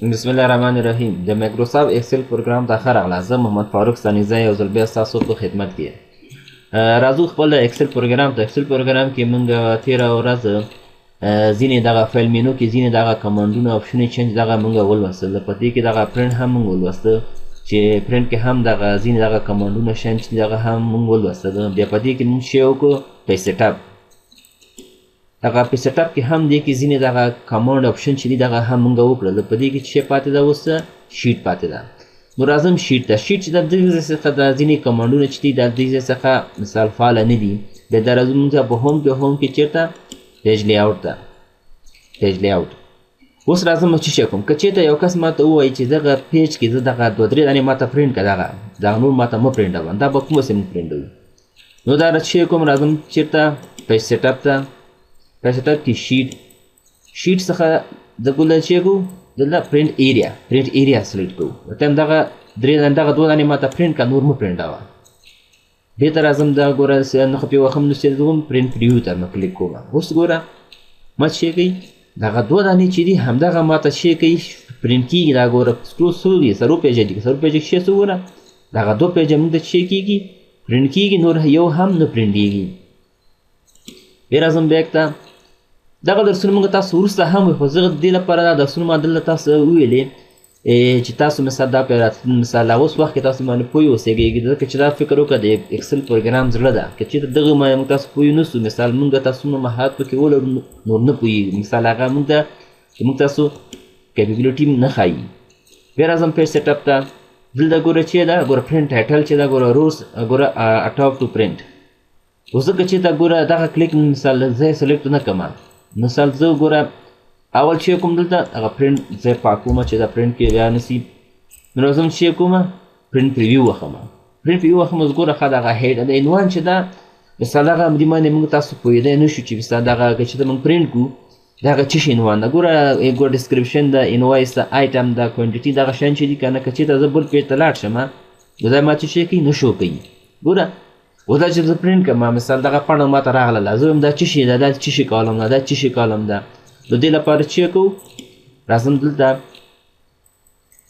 بسم الله الرحمن الرحیم د مایکروسافت ایکسل پروګرام ته ښه راغلاست. زه محمد فاروق ستانیزی یو ځل بیا ستاسو په خدمت کې راځو خپل ایکسل پروګرام ته. ایکسل پروګرام کې موږ تېره ورځ ځینې دغه فایل مینو کې ځینې دغه کمانډونه اپشنې چینج دغه موږ ولوستل. په دې کې دغه پرنټ هم موږ ولوسته چې پرنټ کې هم دغه ځینې دغه کمانډونه چینج دغه هم موږ ولوستل. بیا په دې کې موږ شی وکړو پیسټ اپ. دغه پیسټ اپ کې هم دې کې ځینې دغه کمانډ اپشن چې دي دغه هم موږ وکړل. په دې کې چې پاتې ده اوس شیټ پاتې ده. نو راځم شیټ ته. شیټ چې د دې څخه د ځینې کمانډونه چې دي د دې څخه مثال فعاله نه دي. بیا دا راځو موږ په هوم کې چېرته پیج لیاوټ ته. پیج لیاوټ اوس راځم چې شی کوم که چېرته یو کس ماته ووایي چې دغه پیج کې زه دغه دوه درې دانې ماته پرنټ کړه دغه نور ماته مه پرنټوه دا به کومه سې موږ پرنټوو. نو دا چې کوم راځم چېرته پیج سیټ اپ ته. پیج سیټ اپ کې شیټ څخه د ګوله چې کوو دلته پرنټ ایریا سلیکټ کوو. ته دغه دغه دوه دانې ماته پرنټ کړه نور مه پرنټوه. بېرته راځم دا ګوره نښه پرې وهم نو چې کوم پرنټ پریویو ته مه کلیک کوم. اوس ګوره ما چې کوي دغه دوه دانې چې دي همدغه ماته چې کوي پرنټ کېږي. دا ګوره څو دي څلور پیجه دي. څلور پیجه کې څه ګوره دغه دوه پیجه موږ ته چې کېږي پرنټ کېږي نور یو هم نه پرنټېږي. بیا راځم بیک ته. دغه درسونه موږ تاسو وروسته هم وایو خو زه د دې لپاره دا درسونه ما دلته تاسو وویلې چې تاسو مثال دا مثال اوس وخت کې تاسو باندې پوه اوسېږئ ځکه چې دا فکر وکړه د ایکسل پروګرام زړه ده. که چېرته دغه موږ تاسو پوه نه سو مثال موږ تاسو مهارت پکې ولرو نور نه پوهېږو مثال هغه موږ ته چې موږ تاسو کیپیبلیټي نه ښایي. بیا راځم پیج سیټ اپ ته. دلته ګوره چې ده ګوره پرنټ ټایټل چې ده ګوره روز ګوره اټاپ ټو پرنټ. اوس ځکه چې ته ګوره دغه کلیک مثال زه یې سلیکټ نه کړم. مثال زه ګوره اول چې کوم دلته هغه پرنټ زه پاکومه چې دا پرنټ کې بیا نسي. نو راځم چې کومه پرنټ پریویو وښمه. پرنټ پریویو وښم اوس ګوره ښه دغه هیډ د عنوان چې ده مثال هغه دې باندې موږ تاسو پوهېدی نه شو چې مثال دغه که چې ته موږ پرنټ کړو دغه څه شي عنوان ده. ګوره ډسکرپشن ده انوایس ده آیټم ده کوانټیټي دغه شیان چې دي که نه که چېرته زه بل پیج ته لاړ شم نو دا ما څه شی کوي نه شو کوي. ګوره اوس دا چې زه پرنټ کړم مثال دغه پاڼه ماته راغله زه وایم دا څه شي ده دا څه شي کالم ده دا څه شي کالم ده. د دې لپاره چې کوو راځم دلته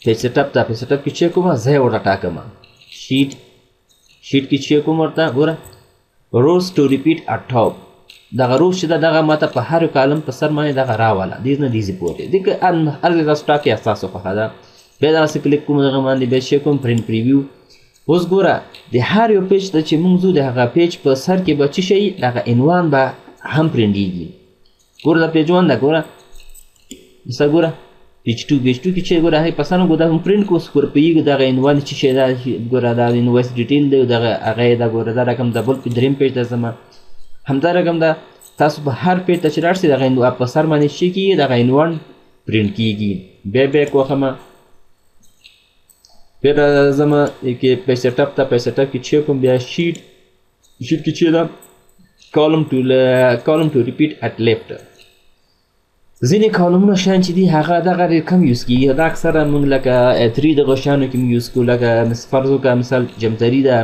پیج سیټ اپ ته. پیج سیټ اپ کې چې کوم زه یې ورته ټاکم شیټ کې چې کوم ورته ګوره روز ټو ریپیټ اټ ټاپ. دغه روز چې ده دغه ماته په هر کالم په سر باندې دغه راوله دیز نه دیزې پورې دې که هر ځای تاسو ټاکئ ستاسو خوښه ده. بیا دغسې کلیک کوم دغه باندې بیا چې کوم پرنټ پریویو. اوس ګوره د هر یو پیج ته چې موږ ځو د هغه پیج په سر کې به څه شی دغه عنوان به هم پرنټېږي. ګوره دا پیج وان ده ګوره مثلا ګوره پیج ټو کې چې ګوره هغې په سر ګوره دا هم پرنټ کړو اوس ګوره پوهېږو دغه عنوان چې شی ده ګوره دا انوایس ډیټیل دی دغه هغه یې ده ګوره دا رقم د بل درېیم پیج ته ځم همدا رقم ده. تاسو په هر پیج ته چې لاړ شئ دغه په سر باندې چې کېږي دغه عنوان پرنټ کېږي. بیا بیک وښمه. بیا راځم کې پیج سیټ اپ ته. پیج سیټ اپ کې چې کوم بیا شیټ کې چې ده کالم ټو ریپیټ اټ لیفټ. ځینې کالمونه شیان چې دي هغه دغه ډېر کم یوز کېږي. دا اکثره موږ لکه A3 دغه شیانو کې موږ یوز کوو لکه فرض وکړه مثال جمتري ده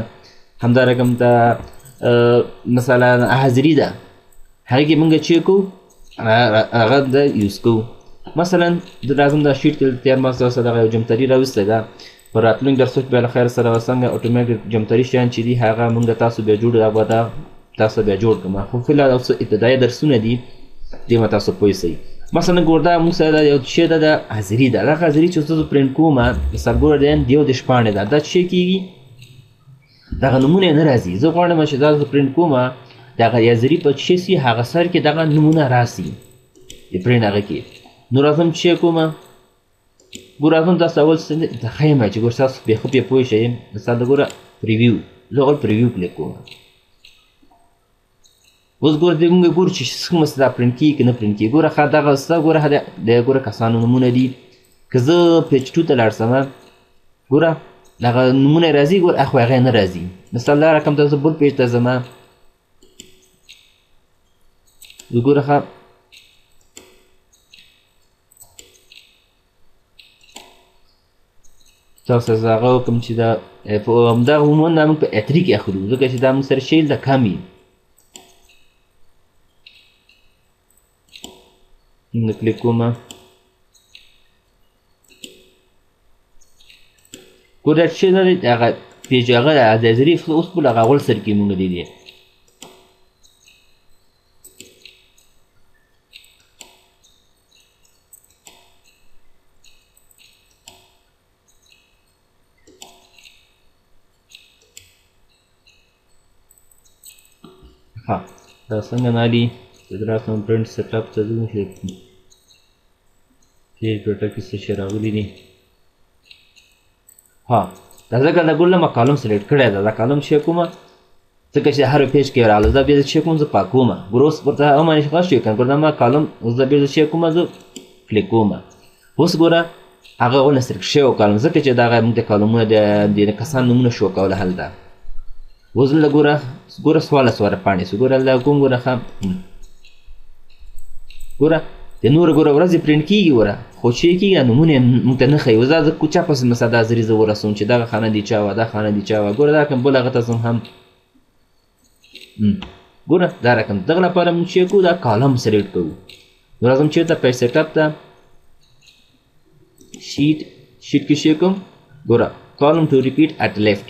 همدا رقم ته مثلا حاضري ده هغې کې موږ چې کوو هغه د یوز کوو. مثلا راځم دا شیټ کې تیار ما سره دغه یو جمتري راویستی ده په راتلونکي درسو کې بیا له خیر سره څنګه اټومیټیک جمتري شیان چې دي هغه موږ تاسو بیا جوړ دا تاسو بیا جوړ کړم. خو فلحال اوس ابتدایي درسونه دي دې به تاسو پوه سئ. مثلا ګوره دا موږ سره یو شی ده د حاضري ده. دغه حاضري چې زه پرنټ کوم مثال ګوره د یو دېرش پاڼې ده دا څه کېږي دغه نومونه یې نه راځي. زه غواړم چې دا زه پرنټ کوم دغه حاضري په څه سي هغه سر کې دغه نومونه راسي د پرنټ هغه کې. نو راځم چې کوم ګوره راځم تاسو اول څه ښیم چې ګوره تاسو بیا ښه پرې پوه شئ. مثال د ګوره پریویو زه اول پریویو کلیک کوم. اوس ګوره دې موږ ګورو چې څومره دا پرنټ کېږي که نه پرنټ کېږي. ګوره ښه دغه ستا ګوره د ګوره کسانو نومونه دي. که زه پیج ټو ته لاړ شم ګوره دغه نومونه یې راځي ګوره خو هغه یې نه راځي. مثال دا رقم ته زه بل پیج ته ځم ګوره ښه تاسو زه هغه وکړم چې دا همدغه عموما دا موږ په A3 کې اخلو ځکه چې دا موږ سره شی ده کم وي. موږ کلیک کوم ګوره چې هغه پیج هغه د ظریف اوس په هغه اول سر کې مونږ لیدي ها دا څنګه نالي چې دراسم پرنټ سیټ اپ ته ځو چې ډیټا کې څه شی راغلي دي ها دا ځکه دا ګوره ما کالم سلیکټ کړی ده دا کالم شی کومه ځکه چې هر پیج کې راغله دا بیا شی کوم زه پاکوم ګوره اوس ورته امانه شي خلاص شي کنه ګوره ما کالم اوس دا بیا شی کومه زه کلیک کوم اوس ګوره هغه ول سلیکټ شی او کالم ځکه چې دا موږ د کالمونو د کسان نومونه شو کوله هلته اوس له ګوره سوال پاڼې سو ګوره له کوم ګوره خام ګوره د نور ګوره ورځې پرینټ کیږي ګوره خو چې کیږي نومونه موږ ته نه ښیي اوس دا زه چا پسې مثلا دا زری زه ورسوم چې دغه خانه دي چا وه دا خانه دي چا وه ګوره دا رقم بل هغه ته ځم هم ګوره دا رقم دغه لپاره موږ چې کوو دا کالم سلیکټ کوو نو راځم چېرته پیج سیټ اپ ته شیټ کې شی کوم ګوره کالم ټو ریپیټ اټ لیفټ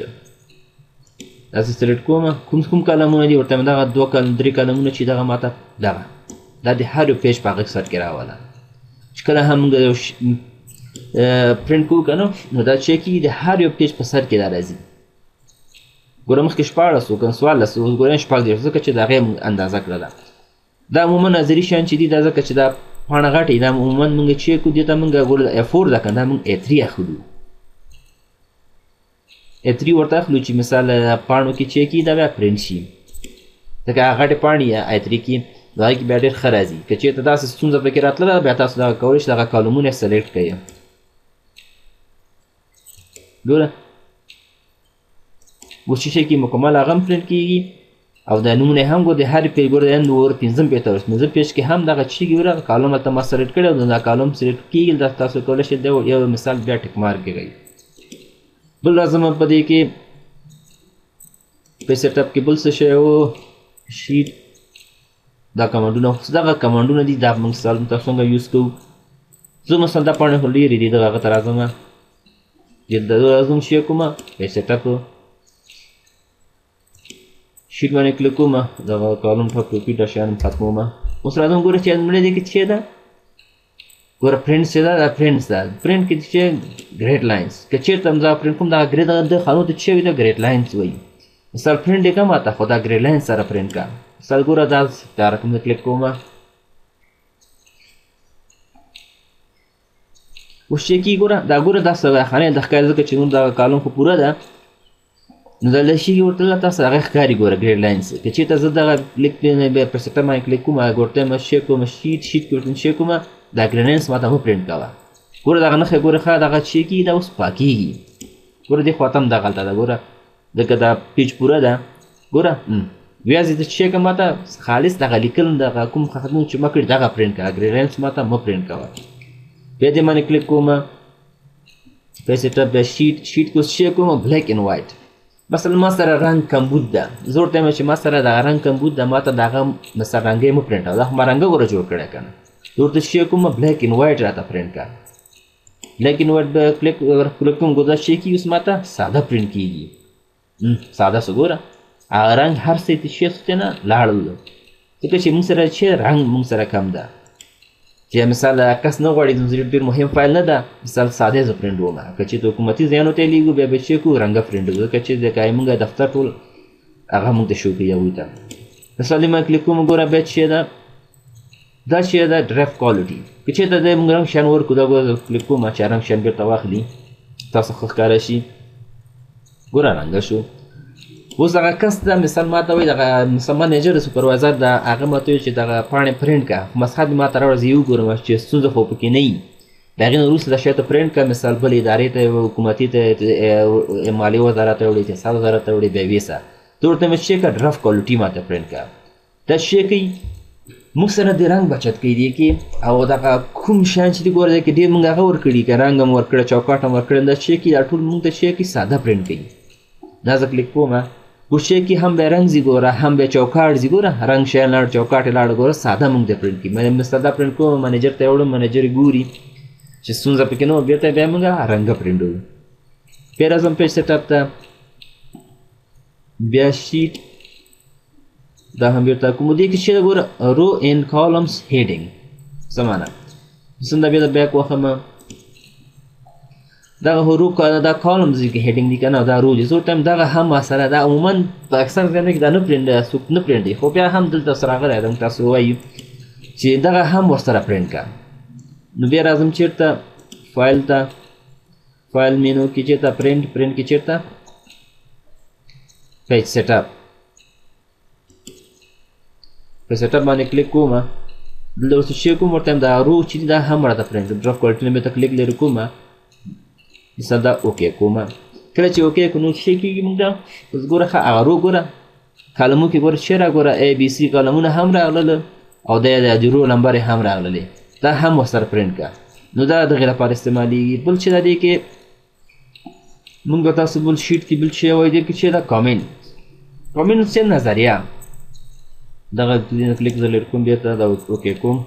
داسې سلیکټ کوم کوم کالمونه دي ورته مې دغه 2 3 کالمونه چې دغه ماته دغه دا د هر یو پیج په هغه سر کې راوله چې کله هم موږ پرنټ کوو که نه نو دا چې کېږي د هر یو پیج په سر کې دا راځي ګوره مخکې 14 وو که 14 اوس ګوره 14 ځکه چې د هغې اندازه کړله دا عموما نظري شیان چې دي دا ځکه چې دا پاڼه غټې دا عموما موږ چې کوو دې ته موږ ګوره A4 ده که نه موږ A3 اخلو A3 ورته اخلو چې مثال پاڼو کې چې کېږي دا بیا پرنټ شي ځکه هغه غټې پاڼې A3 کې د هغې کې بیا ډېر ښه راځي که چېرته داسې ستونزه پکې راتله بیا تاسو دغه کولی شئ دغه کالمونه سلیکټ کوئ ګوره اوس چې شی کې مکمل هغه هم پرنټ کېږي او دا نومونه هم ګوره د هر پیج ګوره د نور 5 پیج ته ورسېږي پیج کې هم دغه چې ګوره کالم هلته ما سلیکټ کړی او دا کالم سلیکټ کېږي دا تاسو کولی شئ یو مثال بیا ټیک مارک کړئ بل راځم په دې کې پیج سیټ اپ کې بل څه شی و شیټ دا کمانډونه دغه کمانډونه دي دا موږ مثال تاسو څنګه یوز کوو زه مثلا دا پاڼې خو لرې دي دغه هغه ته راځم راځم شی کوم پیج سیټ اپ شیټ باندې کلیک کوم دغه کالم ټاپ ټوپي دا شیان ختموم اوس راځم ګوره چې مړی دی کې چې ده ګوره پرنټ چې ده دا پرنټ ده پرنټ کې چې ګریډ لاینز که چېرته هم زه پرنټ کوم دغه ګریډ د خانو ته چې وي دا ګریډ لاینز وایي مثال پرنټ یې کوم ماته خو دا ګریډ لاین سره پرنټ کا مثال ګوره دا رقم ته کلیک کوم اوس چې کېږي ګوره دا ګوره دا خانې د ښکاري ځکه چې نور دغه کالم خو پوره ده نو دا لشي ورته تاسو هغه ښکاري ګوره ګریډ لاینز که چېرته زه دغه کلیک پر سیټر باندې کلیک کوم هغه ورته م شی کوم شیټ کې ورته شی کوم دا ګریډ لاینز ماته مه پرنټ کوه ګوره دغه نښه ګوره ښه دغه چې کېږي دا اوس پاکېږي ګوره دې خوا ته هم دغلته ده ګوره ځکه دا پیج پوره ده ګوره بیا زه چې کوم ماته خالص دغه لیکل دغه کوم خدمت چې ما کړي دغه پرنټ کوه ګریډ لاینز ماته مه پرنټ کوه بیا دې باندې کلیک کوم پیج سیټ اپ د شیټ کو شی کوم بلیک اینډ وایټ مثلا ما سره رنګ کمبود ده زه ورته وایم چې ما سره دغه رنګ کمبود ده ما ته دغه مثلا رنګ یې مه پرنټ کوه دا خو ما رنګه ګوره جوړ کړی که نه زه ورته شی کوم بلیک اینډ وایټ راته پرنټ کړه بلیک اینډ وایټ به کلیک کوم ګوره شی کېږي اوس ما ته ساده پرنټ کېږي ساده څه ګوره هغه رنګ هر څه چې شی څه نه لاړل ځکه چې موږ سره چې رنګ موږ سره کم ده چې مثال کس نه غواړي زموږ ډېر مهم فایل نه ده مثال ساده زه پرنټ وم که چې د حکومتي ځایونو ته یې لیږو بیا به چې کوو رنګه پرنټ وکړو ځکه چې ځکه موږ دفتر ټول هغه موږ ته شو کوي هغوی ته مثال دې ما کلیک کوم ګوره بیا چې ده دا چې ده ډرایف کوالټي که چېرته دی موږ رنګ شیان ورکړو دا ګوره کلیک کوم چې رنګ شیان بېرته واخلي تاسو ښه ښکاره شي ګوره رنګه شو اوس هغه کس ده مثال ما ته وایي دغه مثال منیجر سوپروایزر ده هغه ما ته وایي چې دغه پاڼې پرنټ کړه خو مسخه دې ما ته راوړه زه یې وګورم چې ستونزه خو پکې نه وي د هغې نه وروسته دا شی ته پرنټ کړه مثال بل ادارې ته حکومتي ته مالیې وزارت ته وړي اقتصاد وزارت ته وړي بیا ویسه ته ورته مې شی کړه ډرافټ کوالټي ما ته پرنټ کړه دا شی کوي موږ سره د رنګ بچت کوي دې کې او دغه کوم شیان چې دي ګوره دی کې ډېر موږ هغه ورکړي که رنګ هم ورکړه چوکاټ هم ورکړی دا شی کوي دا ټول موږ ته شی کوي ساده پرنټ کوي دا زه کلیک کوم ګوشې کې هم به رنګ زی ګوره هم به چوکاټ زی ګوره رنګ شی لاړ چوکاټ یې لاړ ګوره ساده موږ د پرنټ کړي مثال دا پرنټ کوم منیجر ته یې وړم منیجر ګوري چې ستونزه پکې نه وه بېرته بیا موږ رنګه پرنټ وو بیا راځم پیج سیټ اپ ته بیا شیټ دا هم بیرته کوم دې کې چې ګوره رو اینډ کالمز هیډینګ څه معنا څنګه بیا د بیک وخم دا رو دا کالمز کې هیډینګ دي کنه دا رو دي زو ټایم دا هم سره دا عموما په اکثر ځای کې دا نه پرینټ سوپ نه پرینټ دی خو بیا هم دلته سره غره دم تاسو وایو چې دا هم ورسره پرینټ کا نو بیا راځم چیرته فایل ته فایل مینو کې چیرته پرینټ کې چیرته پیج سیټ اپ په سیټ اپ باندې کلیک کوم دلته اوس شي کوم ورته دا رو چې دا هم راته پرینټ ډراپ کوالټی مې ته کلیک لري کوم مثلا دا اوکې کوم کله چې اوکې کو نو شي کېږي موږ دا اوس ګوره هغه رو ګوره کالمو کې ګوره شي را ګوره ای بي سي کالمونه هم راغلل او د رو نمبر هم راغلل دا هم وسره پرینټ کا نو دا دغه لپاره استعمالېږي بل چې دا دی کې موږ تاسو بل شیټ کې بل شی وایي کې چې دا کامنټ څه نظریه دغه کلیک زلر کوم بیا ته دا اوکې کوم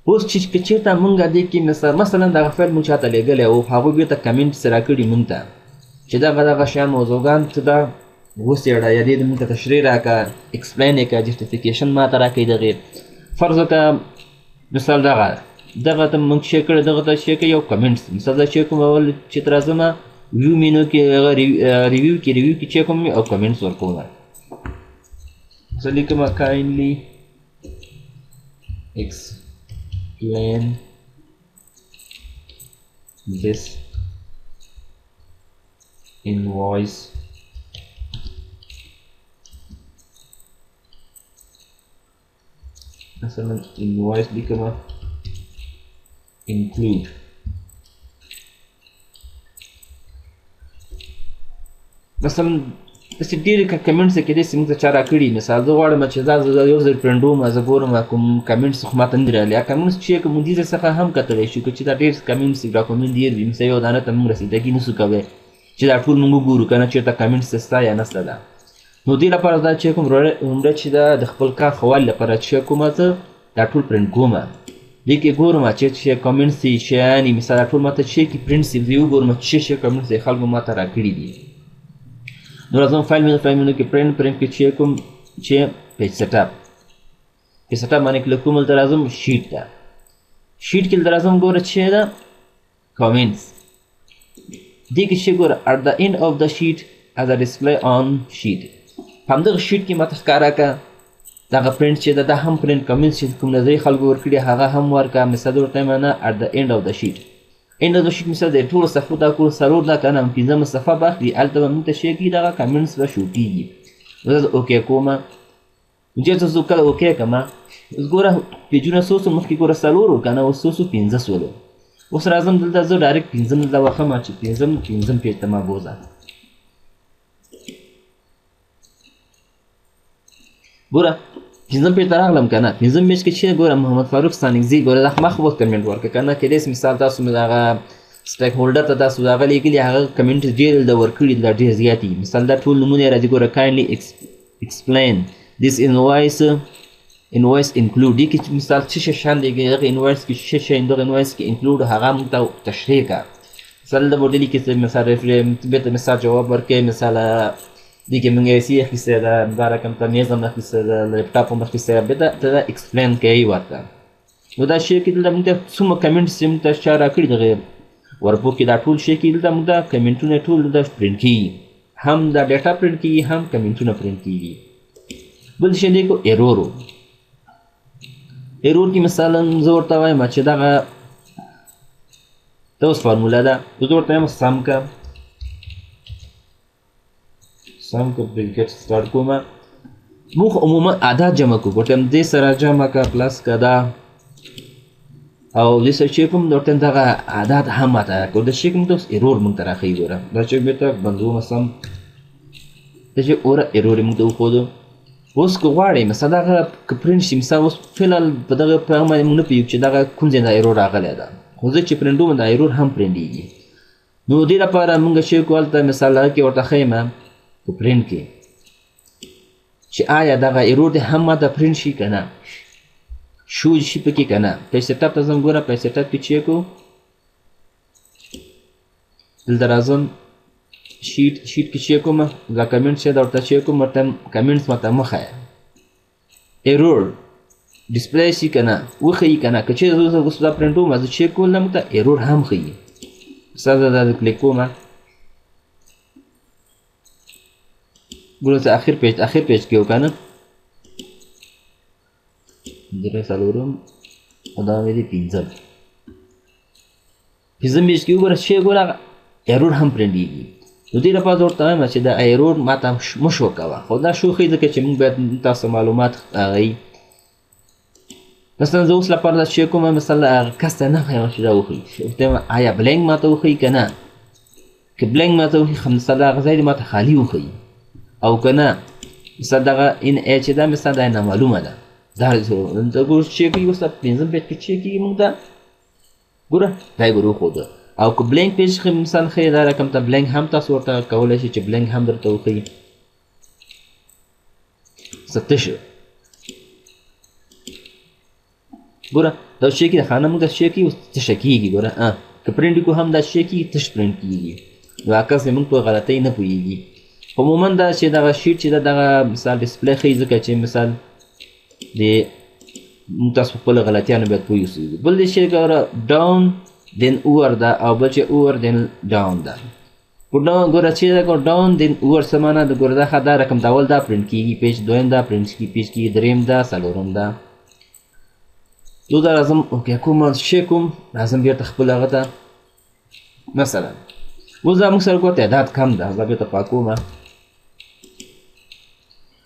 اوس چې چېرته موږ دې کې مثلا دغه فایل موږ چاته لېږلی او هغوی بېرته کمنټ سره راکړي موږ ته چې دغه شیان موضوعګان ته دا وڅېړه یا دې موږ ته تشریح راکړه ایکسپلین یې کړه جسټیفیکیشن ماته راکړئ دغې فرض وکړه مثال دغه ته موږ شی کړی دغه ته شی کړی یو کمنټس مثال دا شی کوم اول چې ته راځم ویو مینو کې هغه ریویو کې چې کوم او کمنټس ورکوم زه لیکم kindly explain this invoice مثلا invoice لیکم include مثلا داسې ډېرې کمنټس کې داسې موږ ته چا راکړي مثال زه غواړم چې دا زه یو ځل پرنډوم زه ګورم کوم کمنټس خو ماته نه دي راغلي کمنټس چې کوم دې څخه هم کتلی شو که چې دا ډېر کمنټس ډاکومنټ ډېر وي مثلا یو دانه ته موږ رسېدګي نسو کوی چې دا ټول موږ وګورو که نه چېرته کمنټس شته یا نشته ده نو دې لپاره دا چې کوم عمره چې دا د خپل کار ښه والي لپاره چې کومه زه دا ټول پرنټ کوم دې کې ګورم چې کمنټس دي شیان دي مثلا ټول ماته چې کې پرنټ دي زه وګورم چې کمنټس دي خلکو ماته راکړي دي نو راځم فایل مینو کې پرنټ کې چې کوم چې پیج سیټ اپ باندې کلیک کوم دلته راځم شیټ ته شیټ کې دلته راځم ګوره چې دا کامنټس دې کې چې ګوره at the end of the sheet as a display on sheet همدغه شیټ کې ماته ښکاره کړه دغه پرنټ چې دا هم پرنټ کامنټس چې کوم نظري خلکو ورکړي هغه هم ورکړه مثال ورته معنا at the end of the sheet end of the sheet مثال د ټولو صفحو دا کول څلور دا که نه پنځمه صفحه به اخلي هلته به موږ ته شی کېږي دغه کامنټس به شو کېږي نو زه اوکې کوم چېرته زه کله اوکې کړم اوس ګوره پیجونه څو سو مخکې ګوره څلور وو که نه اوس څو سو پنځه سولو اوس راځم دلته زه ډایرکټ پنځم دلته وښم چې پنځم پیج ته ما بوځه ګوره پنځم پیج ته راغلم که نه پنځم پیج کې چې ګوره محمد فاروق ستانکزي ګوره دا مخ وخت کمنټ ورکړه که نه کیدای شي مثال تاسو مې دغه سټیک هولډر ته تاسو هغه لیکلي هغه کمنټ ډېر د ورکړي دا ډېر زیات دي مثال دا ټول نومونه یې راځي ګوره kindly explain this invoice include دې کې مثال څه شیان دی هغه انوایس کې څه شی دغه انوایس کې انکلوډ هغه موږ ته تشریح کړه مثال د موډلي کې مثال بېرته مثال جواب ورکوي مثال دې کې موږ ایسي اخیستی ده دا رقم ته میز هم اخیستی ده لیپټاپ هم اخیستی ده بېرته ته دا ایکسپلین کوي ورته نو دا شی کې دلته موږ ته څومره کمنټس چې موږ ته چا راکړي دغه وربوک کې دا ټول شی کې دلته موږ ته کمنټونه ټول دلته پرنټ کېږي هم دا ډیټا پرنټ کېږي هم کمنټونه پرنټ کېږي بل شی دی کو ایرور کې مثلا زه ورته وایم چې دغه دا اوس فارموله ده زه ورته وایم سم که بریکټ سټارټ کوم موږ عموما عدد جمع کوو ورته دې سره جمع که پلس که دا او دې سره چې کوم ورته دغه عدد هم ماته راکړو د شي کوم ته اوس ایرور موږ ته راښیي ګوره دا چې بېرته بندومه سم دا چې اوره ایرور یې موږ ته وښودو اوس که غواړئ مثلا دغه که پرنټ شي مثلا اوس فلحال په دغه پیغام باندې موږ نه پوهېږو چې دغه کوم ځای دا ایرور راغلی ده خو زه چې پرنټوم دا ایرور هم پرنټېږي نو دې لپاره موږ شی کو هلته مثال هغه کې ورته ښیم په پرنټ کې چې آیا دغه ایرور دی هم ماته پرنټ شي که نه شو شي پکې که نه پیج سیټ اپ ته ځم ګوره پیج سیټ اپ کې چیک کو دلته راځم شیټ کې چیک کوم دا کمنټ چې دا ورته چیک کوم ورته کمنټس ماته مه ښایه ایرور ډسپلی شي که نه وښیي که نه که چېرې زه اوس دا پرنټ وم زه چیک کولم ته ایرور هم ښیي مثلا زه دا کلیک کوم ګوره زه اخر پیج کې یو که نه درې څلورم او دا مې دی پنځم پیج کې وګوره چې ګوره ایرور هم پرنټېږي نو دې لپاره زه ورته وایم چې دا ایرور ماته مه شو کوه خو دا شو ښیي ځکه چې موږ باید تاسو معلومات هغوی مثلا زه اوس لپاره دا چیک کوم مثلا هغه کس ته نه ښیم چې دا وښیي ورته وایم آیا بلینک ماته وښیي که نه که بلینک ماته وښیي مثلا هغه ځای دې ماته خالي وښیي او که نه مثلا دغه ان ای چې دا مثلا دا نامعلومه ده دا ګوره چیک کېږي اوس پنځم پیج کې چیک کېږي موږ دا ګوره دا یې ګوره وښوده او که بلینک پیج مثال ښیي دا رقم ته بلینک هم تاسو ورته کولی شئ چې بلینک هم درته وښیي څه تشه ګوره دا چیک کېږي خانه موږ دا چیک کېږي اوس تشه کېږي ګوره که پرنټ کړو هم دا چیک کېږي تش پرنټ کېږي نو عکس یې موږ په غلطۍ نه پوهېږي عموما دا چې دغه شیټ چې دغه مثال ډسپلی ښیي ځکه چې مثال د موږ تاسو په خپلو غلطیانو باید پوه اوسئ بل دې چې ګوره ډاون دین اوور ده او بل چې اوور دین ډاون ده ګوره چې دا ډاون دین اوور څه معنا ده ګوره دا رقم د اول دا پرنټ کېږي پیج دویم دا پرنټ کېږي پیج کېږي دریم دا څلورم ده نو دا راځم اوکې کوم شی کوم راځم بېرته خپل هغه ته مثلا اوس دا موږ سره ګوره تعداد کم ده زه بېرته پاکوم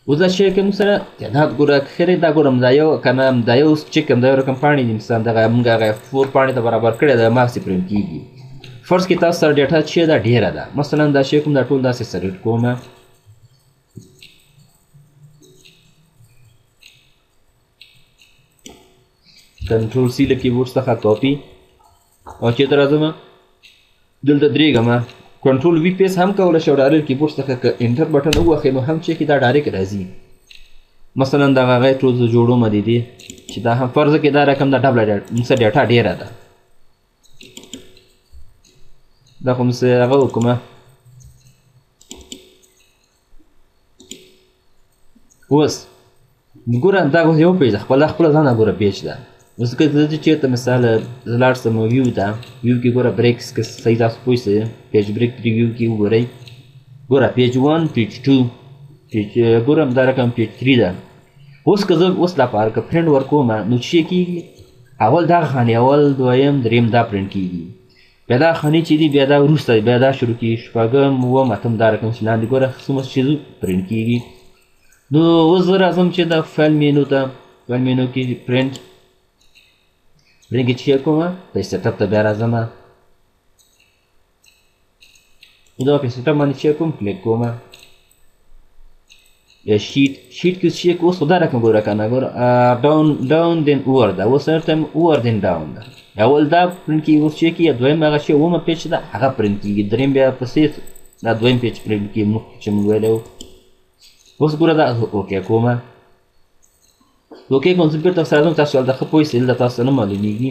اوس دا شی کې موږ سره تعداد ګوره خیرې دا ګورم دا یو که نه دا یو چې کوم دا یو رقم پاڼې دي مثلا دغه موږ هغه 4 پاڼې ته برابر کړی ده ماکسې پرنټ کېږي فرض کې تاسو سره ډیټا چې ده ډېره ده مثلا دا شی کوم دا ټول داسې سلیکټ کوم کنټرول سی له کیبورډ څخه کاپي او چېرته راځم دلته درېږم کنټرول وي پیس هم کولی شئ او ډایرکټ کیبورډ څخه که انټر بټن ووهئ نو هم چې دا ډایرکټ راځي مثلا دغه هغه ټول زه جوړوم د دې چې دا هم فرض کې دا رقم دا ډبله موږ سره ډیټا ډېره ده دا خو موږ هغه وکړو اوس ګوره دا یو پیج ده خپله ځانه ګوره پیج ده اوس که زه چېرته مثال زه لاړ شم ویو ته ویو کې ګوره بریکس که صحیح تاسو پوه شئ پیج بریک پریویو کې وګورئ ګوره پیج 1 پیج 2 پیج ګوره دا رقم پیج 3 ده اوس که زه اوس لپاره که پرنټ ورکوم نو چې کېږي اول دغه خانې اول دویم دریم دا پرنټ کېږي بیا دا خانې چې دي بیا دا وروسته بیا دا شروع کېږي شپږم اووم اتم دا رقم چې لاندې ګوره څومره څیزو پرنټ کېږي نو اوس زه راځم چې دا فایل مینو ته فایل مینو کې پرنټ کې چیک کوم په سیټ اپ ته بیا راځم دا په سیټ اپ باندې چیک کوم کلیک کوم یا شیټ کې چیک اوس دا رقم ګوره کنه ګوره ډاون دین اوور ده اوس هر ټایم اوور دین ډاون ده اول دا پرنټ کېږي اوس چیک کېږي دویم هغه شی اومه پیج ده هغه پرنټ کېږي دریم بیا پسې دا دویم پیج پرنټ کېږي مخکې چې موږ ویلی اوس ګوره دا اوکې کوم اوکې کوم زه بېرته سره ځم تاسو هلته ښه پوه شئ دلته تاسو ته نه معلومېږي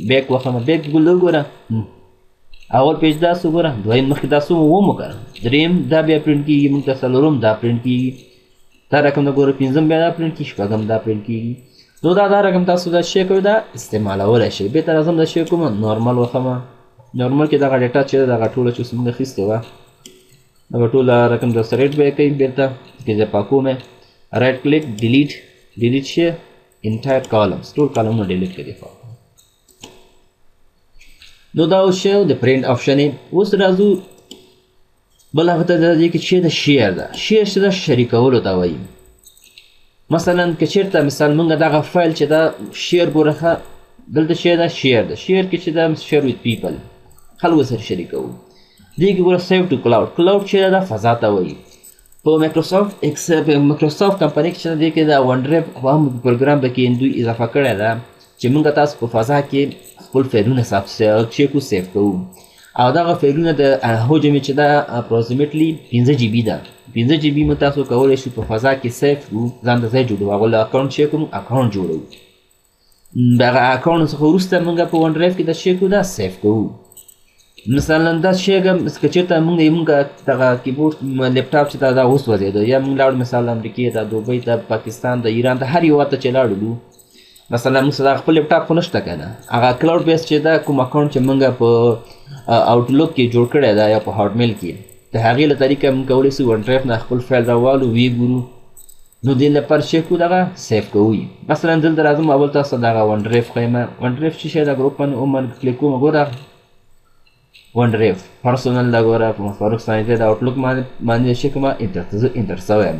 بیک وخم بیک وګوره اول پیج داسې وګوره دویم مخکې داسې اووم وکړه دریم دا بیا پرنټ کېږي موږ ته څلورم دا پرنټ کېږي دا رقم د ګوره پنځم بیا دا پرنټ کېږي شپږم دا پرنټ کېږي نو دا رقم تاسو دا شی کوئ دا استعمالولی شئ بېرته راځم دا شی کوم نارمل وخمه نارمل کې دغه ډیټا چې دغه ټوله چې اوس موږ اخیستې وه دغه ټوله رقم د سلیکټ به یې کوئ بېرته کې زه پاکوم رایټ کلیک ډیلیټ شي انټایر کالمز ټول کالمونه ډیلیټ کړي نو دا اوس شی د پرنټ آپشن یې اوس راځو بل هغه ته راځي چې د شیر ده شیر چې ده شریکولو ته وایي مثلا که چېرته مثال موږ دغه فایل چې دا شیر ګوره ښه دلته شی ده شیر ده شیر کې چې دا شیر ویت پیپل خلکو سره شریکوو دې کې ګوره سیو ټو کلاوډ کلاوډ چې ده فضا ته وایي په مایکروسافټ کمپنۍ کې چې دې کې دا ون ډرایو هم پروګرام پکې دوی اضافه کړی ده چې موږ تاسو په فضا کې خپل فایلونه سیف کوو او دغه فایلونه د حجم چې دا اپروکسیمیټلی 15 جی بي ده 15 جی بي مو تاسو کولی شئ په فضا کې سیف کړو ځان ته ځای جوړوو هغه له اکاونټ چې کوم اکاونټ جوړوو دغه اکاونټ څخه وروسته موږ په ون ډرایو کې دا شی کوو دا سیف کوو مثلا دا شی که چېرته موږ دغه کیبورډ لیپټاپ چې دا اوس وځېده یا موږ لاړو مثال امریکې ته دوبۍ ته پاکستان ته ایران ته هر هېواد ته چې لاړو مثلا موږ سره خپل لیپټاپ خو نشته که نه هغه کلاوډ بیس چې دا کوم اکاونټ چې موږ په آوټلوک کې جوړ کړی دا یا په هاټ میل کې د هغې له طریقه موږ کولی شو ون ډرایو نه خپل فایل راوالو ویې ګورو نو دې لپاره چې کوو دغه سیف کوو مثلا دلته راځم اول تاسو دغه ون ډرایو ښیم ون ډرایو چې شی دا ګروپ باندې عمر کلیک کوم ګوره ون ډرایو پرسونل دا ګوره په فاروق ثاني د آوټلوک باندې چې کومه انټر شوی یم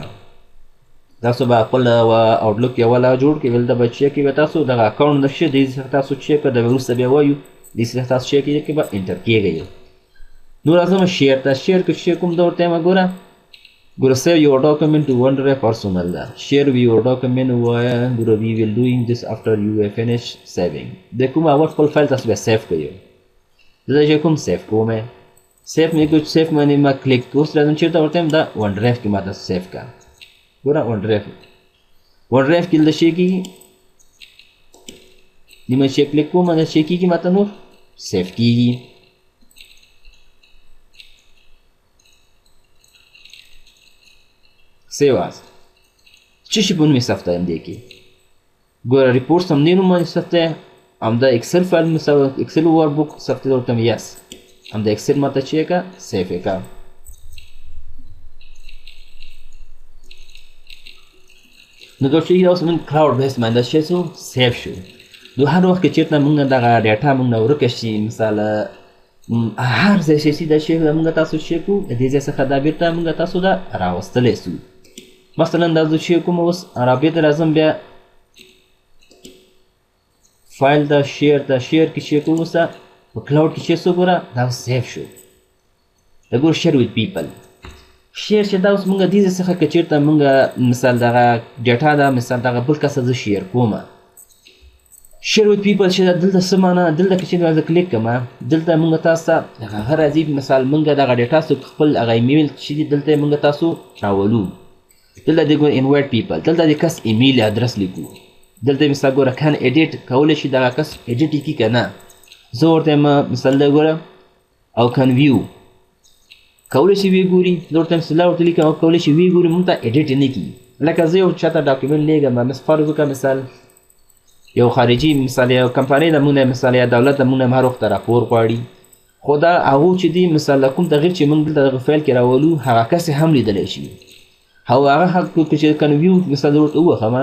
تاسو به خپل آوټلوک یو والا جوړ کړئ دلته به چیک کوئ تاسو دغه اکاونټ نشي دې څخه تاسو چیک کړئ د وروسته بیا وایو دې څخه تاسو چیک کوئ به انټر کیږئ نو راځم شیر ته شیر کې شیر کوم دا ورته یم ګوره save your document to OneDrive personal da share your document وایه ګوره we will doing this after you have finished saving د کوم اول خپل فایل تاسو به سیف کړئ زه چې کوم سیف کوم سیف مې کوم سیف باندې ما کلیک اوس راځم چېرته ورته یم دا OneDrive کې ما تاسو سیف کا ګوره OneDrive کې د شي کېږي نیمه چې کلیک کوم دا شي کېږي ماته نور سیف کېږي سیو از چی شي په نومې صفته یم دې کې ګوره ریپورټس هم دې نوم باندې صفته همدا اکسل فایل مې اکسل ورک بک صفته ورته یم یس همدا اکسل ماته چې کا سیف یې کا نو دا شی اوس موږ کلاوډ بیس باندې شی سو سیف شو نو هر وخت چې چېرته موږ دغه ډیټا موږ نه ورکه شي مثال هر ځای چې دا شی موږ تاسو چې کوو د دې ځای څخه دا بیرته موږ تاسو دا راوستلی سو مثلا دا زه چې کوم اوس رابطه راځم بیا فایل دا شیر کې چې کوم اوس په کلاوډ کې چې څه ګوره دا سیف شو دا ګوره شیر ویت پیپل شیر چې دا اوس موږ دې ځای څخه که چېرته موږ مثال دغه ډیټا دا مثال دغه بل کس زه شیر کوم شیر ویت پیپل چې دلته څه معنی دلته که چېرته زه کلیک کړم دلته موږ تاسو ته هغه راځي مثال موږ دغه ډیټا خپل هغه ایمیل چې دي دلته موږ تاسو راولو دلته دې ګوره انوایټ پیپل دلته د کس ایمیل ادرس لیکو دلته مثال ګوره کان ایډیټ کولی شي دغه کس ایډیټ یې کړي که نه زه ورته یم مثال دا ګوره او کان ویو کولی شي ویې ګوري زه ورته یم مثلا ورته لیکم او کولی شي ویې ګوري مونږ ته ایډیټ یې نه کړي لکه زه یو چاته ډاکومنټ لیږم فرض وکړه مثال یو خارجي مثال یو کمپنۍ د مونږ نه مثال یا دولت د مونږ نه هر وخت راپور غواړي خو دا هغو چې دي مثال کوم تغیر چې موږ دلته دغه فایل کې راولو هغه کس یې هم لیدلی شي او هغه حق چې کن ویو مثال ورته ووښم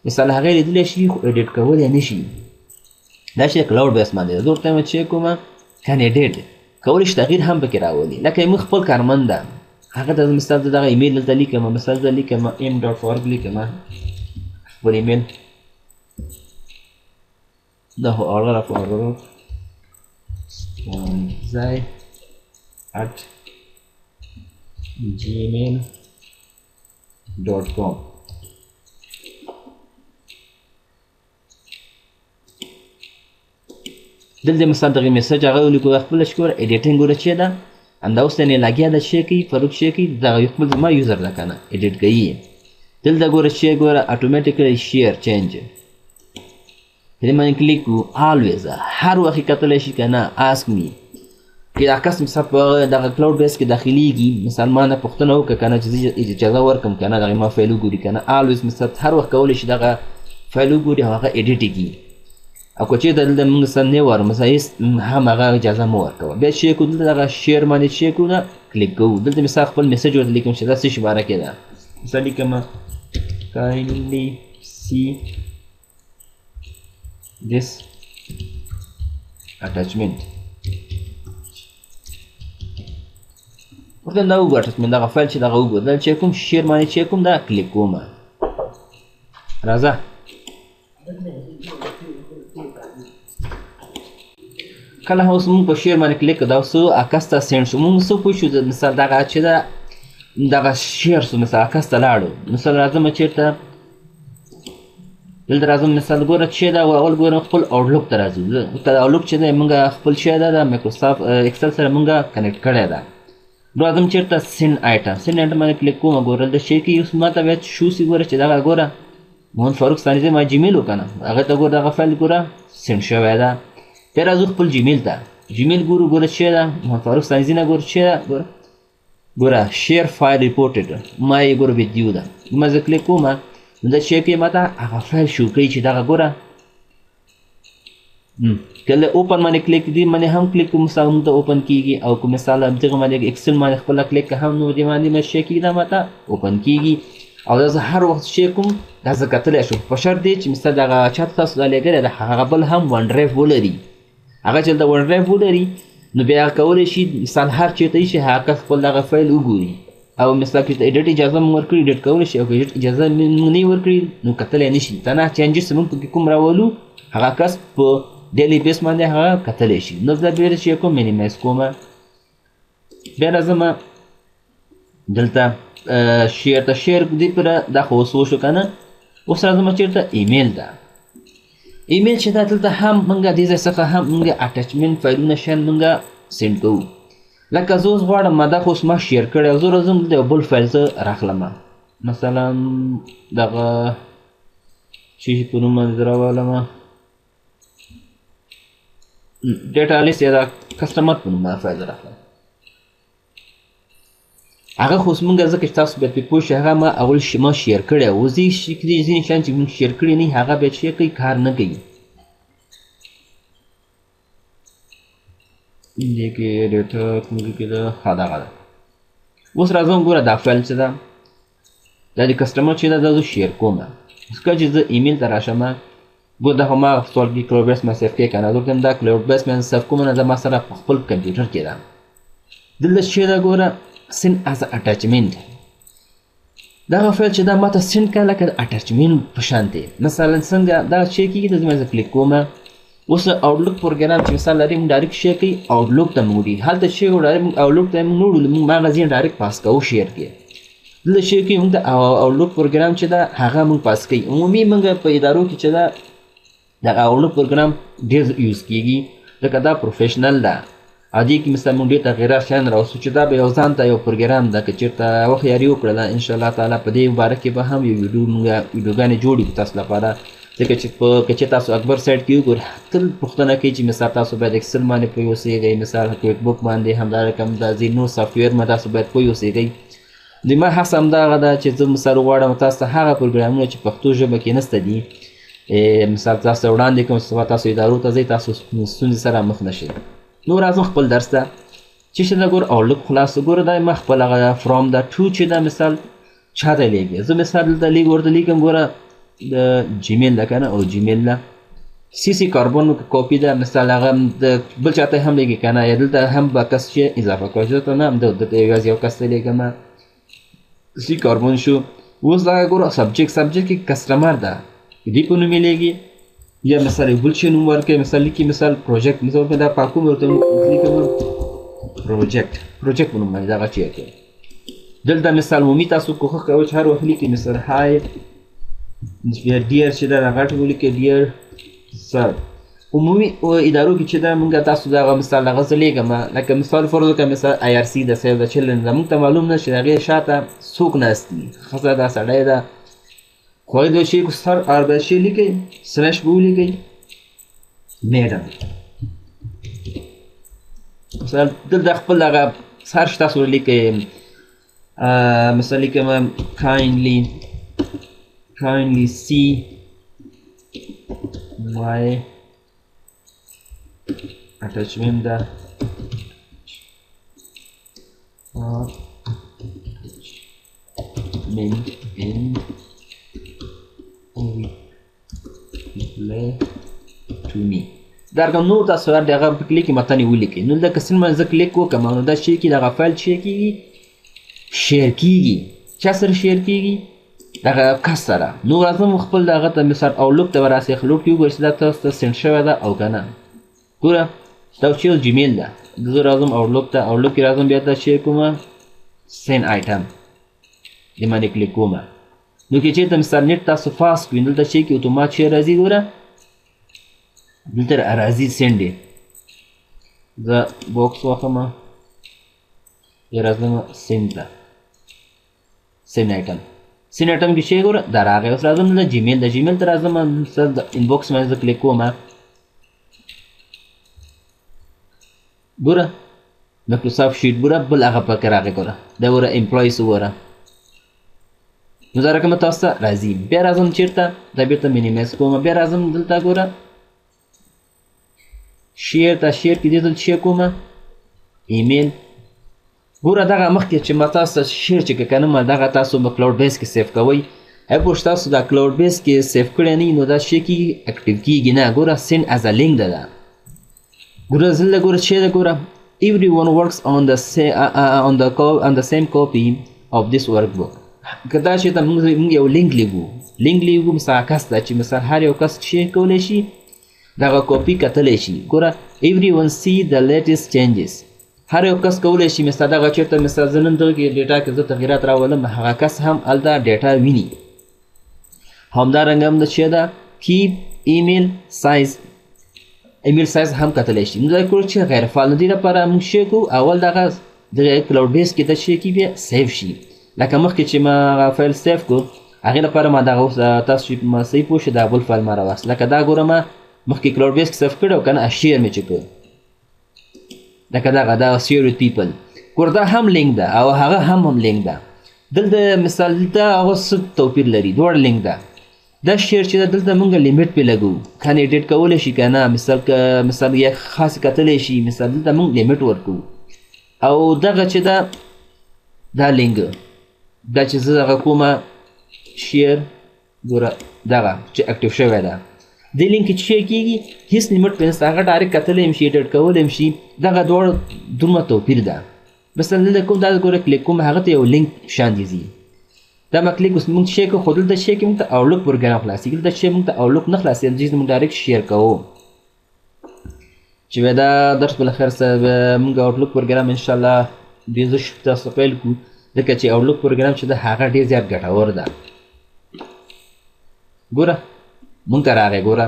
مثال هغه یې لیدلی شي خو ایډیټ کولی نه شي دا شی کلاوډ بیس باندې زه ورته یم چې کومه کن ایډیټ کولی شي تغیر هم پکې راولي لکه موږ خپل کارمند ده هغه ته مثال دغه ایمیل دلته لیکم مثال زه لیکم m.org لیکم خپل ایمیل دا هو اړه فارغ ځای @gmail.com دلته مثال دغه میسج هغه ولیکو خپل شکر ایډیټینګ ګوره چې ده همدا اوس نه لګیا ده شی کوي فاروق شی کوي دغه یو خپل زما یوزر ده که نه ایډیټ کوي دلته ګوره چې ګوره اتوماتیکلی شیر چینج دې باندې کلیک کو الویز هر وخت کتلی شي که نه آسک می که دا کس مثال په دغه کلاوډ بیس کې داخلیږي مثال ما نه پوښتنه وکړه که نه چې زه اجازه ورکړم که نه دغه ما فایل وګوري که نه الویز مثال هر وخت کولی شي دغه فایل وګوري او هغه ایډیټ یې کړي او که چېرته دلته موږ مثال نه وارو مثلا هېڅ هم هغه اجازه مه ورکوه بیا چې کوو دلته دغه شیر باندې چې کوو نه کلیک کوو دلته مثال خپل میسج ورته لیکم چې دا څه شي باره کې ده مثال لیکم kindly see this attachment ورته دا وګوره اټچمنټ دغه فایل چې دغه وګوره دلته چې کوم شیر باندې چې کوم دا کلیک کوم راځه کله اوس موږ په شیر باندې کلیک دا اوس اکس ته سینډ شو موږ څه پوه شو مثال دغه چې دغه شیر شو مثال اکس ته لاړو مثال راځم چېرته دلته راځم مثال ګوره چې دا اول ګوره خپل آوټلوک ته راځو آوټلوک چې دی موږ خپل شی ده د مایکروسافټ اکسل سره موږ کنیکټ کړی ده راځم چېرته سینډ آیټم باندې کلیک کوم ګوره دلته شی کې اوس ماته بیا شو سي ګوره چې دغه ګوره محمد فاروق ثاني ما جیمیل وکنه هغه ته ګوره دغه فایل ګوره سینډ شوی ده بیا راځو خپل جیمیل ته جیمیل ګورو ګوره چې ده محمد فاروق ستانکزي نه ګوره چې ده ګوره شیر فایل ریپورټډ ما یې ګوره ویډیو ده ما زه کلیک کوم نو دا چې کوي ماته هغه فایل شو کوي چې دغه ګوره کله اوپن باندې کلیک دی باندې هم کلیک کوم مثال موږ ته اوپن کیږي او کوم مثال دغه باندې ایکسل باندې خپل کلیک هم نو دی باندې مشه کیږي دا ماته اوپن کیږي او دا زه هر وخت شي کوم دا زه کتلی شم په شرط دی چې مثال دغه چا ته تاسو دا لېږلی ده هغه بل هم ون ډرایو ولري هغه چې دلته ون ډرایو ولري نو بیا هغه کولی شي مثال هر چېرته یي چې هغه کس خپل دغه فایل وګوري او مثال که ایډیټ اجازه مو ورکړي ایډیټ کولی شي او که ایډیټ اجازه مو نه ورکړي نو کتلی نه شي دا نه چینجز موږ پکې کوم راولو هغه کس په ډیلی بیس باندې هغه کتلی شي نو زه بیا چې کوم مینیمایز کوم بیا راځم دلته شیر ته شیر دی پر دا خو اوس وشو که نه اوس راځم چېرته ایمیل ده ایمیل چې دا دلته هم موږ دې ځای څخه هم موږ اټچمنټ فایلونه شیان موږ سینډ کوو لکه زه اوس غواړم دا خو اوس ما شیر کړی او زه راځم دلته یو بل فایل زه راخلم مثلا دغه شي په نوم باندې زه راولم ډیټا لیست یا د کسټمر په نوم باندې فایل زه راخلم هغه خو اوس موږ ځکه چې تاسو بیا پرې پوه شئ هغه ما اول ما شیر کړی او ځینې شیان چې موږ شیر کړي نه هغه بیا چې کوي کار نه کوي دې کې ډیټا کومه کې ده ها دغه ده اوس راځم ګوره دا فایل چې ده دا د کسټمر چې ده دا زه شیر کوم اوس کله چې زه ایمیل ته راشم ګوره دا خو ما سوال کې کلاوډ بیس ما سیف کې که نه زه ورته دا کلاوډ بیس مې سیف کوم نه دا ما سره په خپل کمپیوټر کې ده دلته چې ده ګوره send as a attachment دغه فایل چې دا ماته سینډ کړه لکه اټچمنټ په شان دی مثلا څنګه دا شی کېږي ته زما زه کلیک کوم اوس آوټلوک پروګرام چې مثال لري موږ ډایرکټ شی کوي آوټلوک ته موږ وړي هلته شی ډایرکټ آوټلوک ته موږ نه وړو موږ هغه ځین ډایرکټ پاس کوو شیر کې دلته شی کوي موږ د آوټلوک پروګرام چې دا هغه موږ پاس کوي عمومي موږ په ادارو کې چې دا دغه آوټلوک پروګرام ډېر یوز کېږي ځکه دا پروفیشنل ده او دې کې مثلا موږ ډېر تغیرات شیان راوستو چې دا به یو ځان ته یو پروګرام ده که چېرته وخیاري وکړله انشاءالله تعالی په دې باره کې به هم یو ویډیوګانې جوړې کړو تاسو لپاره ځکه چې که چې تاسو اکبر سایټ کې وګورئ تل پوښتنه کوي چې مثال تاسو باید اکسل باندې پوه اوسېږئ مثال کویک بک باندې همدا رقم دا ځینې نور سافټویر ما تاسو باید پوه اوسېږئ د ما هڅه همدغه ده چې زه مثال وغواړم تاسو ته هغه پروګرامونه چې پښتو ژبه کې نسته دي مثال تاسو ته وړاندې کوم چې سبا تاسو ادارو ته ځئ تاسو ستونزې سره مخ نه شئ نو راځم خپل درس ته چې چې دا ګوره آوټلوک خلاص ګوره دا ما خپل هغه فرام دا ټو چې دا مثال چا ته لیږي زه مثال دلته ورته لیکم ګوره د جیمیل ده که نه او جیمیل ده سی سی کاربون کاپي ده مثال هغه د بل چا ته هم لیږي که نه یا دلته هم به کس چې اضافه کوي زه ته نه هم دلته یوازې یو کس ته لیږم سی کاربون شو اوس دغه ګوره سبجیکټ کې کسټمر ده دې په نوم یې لیږي یا مثال یو بل شی نوم ورکوي مثال لیکي مثال پروجیکټ مثال دا پاکوم ورته لیکم پروجیکټ په نوم باندې دغه چی کوي دلته مثال عمومي تاسو کوښښ کوئ چې هر وخت لیکئ مثال های بیا ډیر چې دا غټ ولیکئ ډیر سر عمومي ادارو کې چې دا موږ تاسو دغه مثال هغه زه لیږم لکه مثال فرض وکړه مثال آی آر سی د سیو د چلډرن ده موږ ته معلوم نه چې د هغې شاته څوک ناست دي ښځه ده سړی ده خو هغې د شي سر باید شی لیکئ سلیش به ولیکئ میډم مثال دلته خپل هغه هر شي تاسو ولیکئ مثال لیکم kindly see my attachment ده in reply to me دا رقم نور تاسو هغه په کلیک کې متن ولیکئ نو دلته که څنګه زه کلیک وکړم نو دا شی کې دغه فایل چې کېږي شیر کېږي چا سره شیر کېږي دغه کس سره نو راځم خپل دغه ته مثال آوټلوک ته وراسې خلوټ کې وګورئ چې دا تاسو ته سینډ شوی ده او که نه ګوره دا چې جیمیل ده زه راځم آوټلوک ته آوټلوک کې راځم بیا دا شی کومه سینډ آیټم دې باندې کلیک کوم نو که چېرته مثال نیټ تاسو فاسټ وي دلته شی کې اتومات شی راځي ګوره دلته راځي سینډ یې زه باکس واخلم یا راځم سینډ ته سینډ آیټم کې شی ګوره دا راغی اوس راځم دلته جیمیل د جیمیل ته راځم مثال د انباکس باندې زه کلیک کوم ګوره مایکروسافټ شیټ ګوره بل هغه پکې راغی ګوره دا ګوره امپلایز وګوره نو دا رقم تاسو ته راځي بیا راځم چیرته دا بیرته مینیمایز کوم بیا راځم دلته ګوره شیر ته شیر کې دې دلته شیر کوم ایمیل ګوره دغه مخکې چې ما تاسو ته شیر چې که نه ما دغه تاسو په کلاوډ بیس کې سیف کوئ هیپوش تاسو دا کلاوډ بیس کې سیف کړی نه نو دا شی کېږي اکټیو کېږي نه ګوره سینډ از ا لینک ده دا ګوره زلته ګوره چې ده ګوره everyone works on the same copy of this workbook که دا چې ته موږ یو لینک لیږو مثلا کس ته چې مثلا هر یو کس شیر کولی شي دغه کاپي کتلی شي ګوره everyone see the latest changes هر یو کس کولی شي مثلا دغه چېرته مثلا زه نن دغه ډیټا کې زه تغیرات راولم هغه کس هم هلته ډیټا ویني همدارنګه هم د چې ده کیپ ایمیل سایز هم کتلی شي نو دا کړو چې غیر فعال نه دي لپاره موږ شی کوو اول دغه کلاوډ بیس کې د شی کې بیا سیف شي لکه مخکې چې ما هغه فایل سیف کړو هغې لپاره ما دغه اوس تاسو چې ما صحیح پوه شئ دا بل فایل ما راواخیست لکه دا ګوره ما مخکې کلاوډ بیس کې سیف کړی او که نه شیر مې چې کړ لکه دغه دا شیر وت پیپل ګوره دا هم لینک ده او هغه هم لینک ده دلته مثال دلته هغه څه توپیر لري دواړه لینک ده دا شیر چې دلته مونږ لیمیټ پې لګو کان ایډیټ کولی شي که نه مثال یا خاص کتلی شي مثال دلته مونږ لیمیټ ورکوو او دغه چې دا لینک دا چې زه دغه کومه شیر ګوره دغه چې اکټیو شوی ده دې لینک کې چې شی کېږي هېڅ لیمیټ پې نشته هغه ډایرکټ کتلی هم شي ایډیټ کولی هم شي دغه دواړه دومره توپیر ده مثلا دلته کوم دا ګوره کلیک کوم هغه ته یو لینک شاندې ځي دا ما کلیک اوس مونږ شی کوو خو دلته شی کې مونږ ته آوټلوک پروګرام خلاصېږي دلته شی مونږ ته آوټلوک نه خلاصېږي دلته مونږ ډایرکټ شیر کوو چې بیا دا درس بالاخره مونږ آوټلوک پروګرام انشاءالله ډېر زه تاسو پیل کړو ځکه چې آوټلوک پروګرام چې ده هغه ډېر زیات ګټور ده ګوره مونږ ته راغی ګوره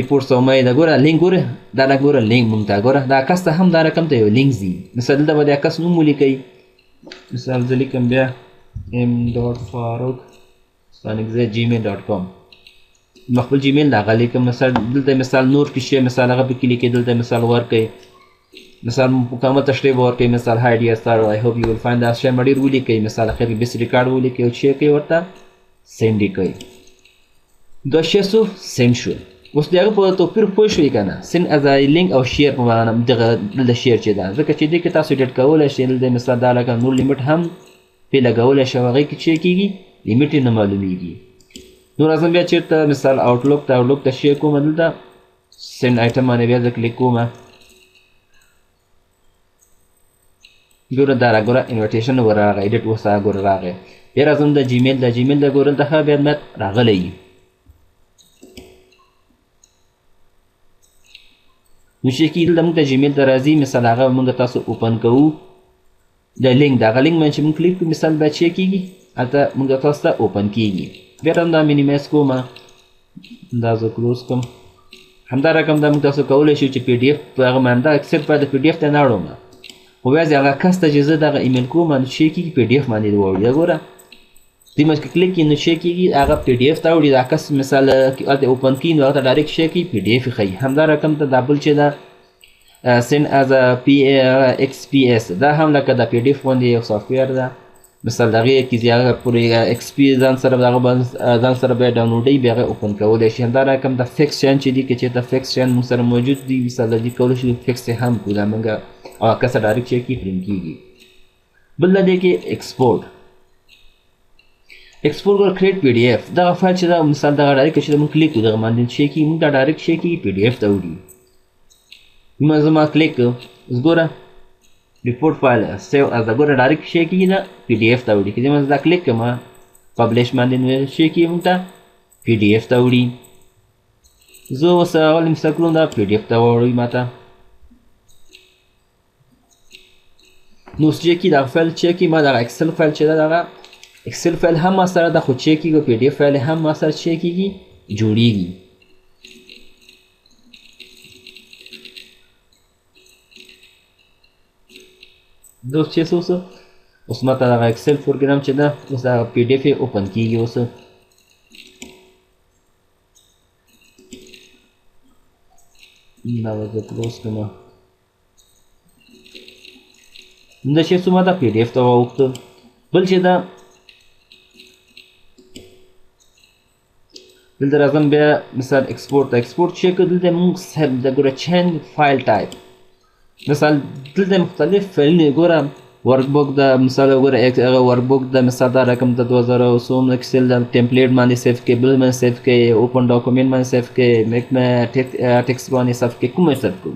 ریپورټس او مای دا ګوره لینک ګوره دا ګوره لینک مونږ ته ګوره دا کس ته هم دا رقم ته یو لینک ځي مثلا دلته به دا کس نوم ولیکئ مثال زه لیکم بیا m.farouk@gmail.com خپل جیمیل هغه لیکم مثال دلته مثال نور کې شی مثال هغه پکې لیکئ دلته مثال ورکئ مثال مکمل تشریح ورکئ مثال hi dear sir I hope you will find دا شی ډېر ولیکئ مثال اخر کې بیس ریکارډ ولیکئ او شی کوئ ورته سینډ یې کوئ دا شی سو سینډ شو اوس د هغه په توپیر پوه شوئ که نه سینډ از لینک او شیر په معنا دغه دلته شیر چې ده ځکه چې دې کې تاسو ایډیټ کولی شئ دلته مثال دا لکه نور لیمیټ هم پې لګولی شئ هغې کې چې کېږي لیمیټ یې نه معلومیږي نو راځم بیا چېرته مثال آوټلوک ته شیر کوم دلته سینډ آیټم باندې بیا زه کلیک کوم ګوره دا راګوره انویټیشن ور راغی ایډیټ اوس ګوره راغی بیا راځم د جیمیل د ګوره دلته ښه بیا مات راغلی نو چې کېږي دلته مونږ ته جیمیل ته راځي مثال هغه مونږ تاسو اوپن کوو د لینک دغه لینک باندې چې مونږ کلیک کړو مثال بیا چې کېږي هلته مونږ تاسو ته اوپن کېږي بیا هم دا مینیمایز کوم دا زه کلوز کړم همدا رقم دا مونږ تاسو کولی شو چې پی ډي اف په هغه باندې دا اکثر په د پی ډي اف ته نه اړوم خو بیا هغه کس ته چې زه دغه ایمیل کوم نو چې کېږي پی ډي اف باندې واوړي ګوره دې منځ کې کلیک کړي نو چې کېږي هغه پی ډي اف ته اوړي دا کس مثال هلته اوپن کړي نو هغه ته ډایرکټ شی کوي پی ډي اف یې ښیي همدا رقم ته دا بل چې ده send as a XPS دا هم لکه د پی ډي اف غوندې یو سافټویر ده مثال د هغې کې هغه پورې ایکس پي ځان سره بیا ډاونلوډوي بیا هغه اوپن کولی شي همدا رقم د فکس شیان چې دي که چېرته فکس شیان موږ سره موجود دي مثال د دې کولی شو فکس یې هم کړو دا موږ او هغه کسه ډایرکټ چې کې پرنټ کېږي بل د دې کې ایکسپورټ ګوره کریټ پی ډي اف دغه فایل چې دا مثال دغه ډایرکټ چې موږ کلیک کړو دغه باندې شی کېږي موږ ته ډایرکټ شی کېږي پی ډي اف ته وړي زما کلیک اوس ګوره ریپورټ فایل سیو از دا ګوره ډایرکټ شی کېږي دا پی ډي اف ته وړي که زه دا کلیک کړم پبلش باندې نو شی کېږي موږ ته پی ډي اف ته وړي زه اوس اول مثال کړم دا پی ډي اف ته وړي ما ته نو اوس چې کېږي دغه فایل چې کېږي ما دغه اکسل فایل چې ده دغه اکسل فایل هم ما سره ده خو چې کېږي پی ډي اف فایل هم ما سره چې کېږي جوړېږي دوست چې څه اوس ما ته دغه اکسل پروګرام چې ده اوس دغه پی ډي اف یې اوپن کېږي اوس دا به زه کلوز کړم دا شی څه ما دا پی ډي اف ته واوښته. بل چې دا دلته راځم بیا مثال ایکسپورټ ته. ایکسپورټ چې که دلته موږ د ګوره چینج فایل ټایپ مثال دلته مختلف فایلونه ګوره ورک بک د مثال وګوره هغه ورک بک د مثال دا رقم د 2000 ایکسل د ټمپلیټ باندې سیف کې بل باندې سیف کې اوپن ډاکومنټ باندې سیف کې میک ما ټیکس باندې سیف کې کومه سیف کو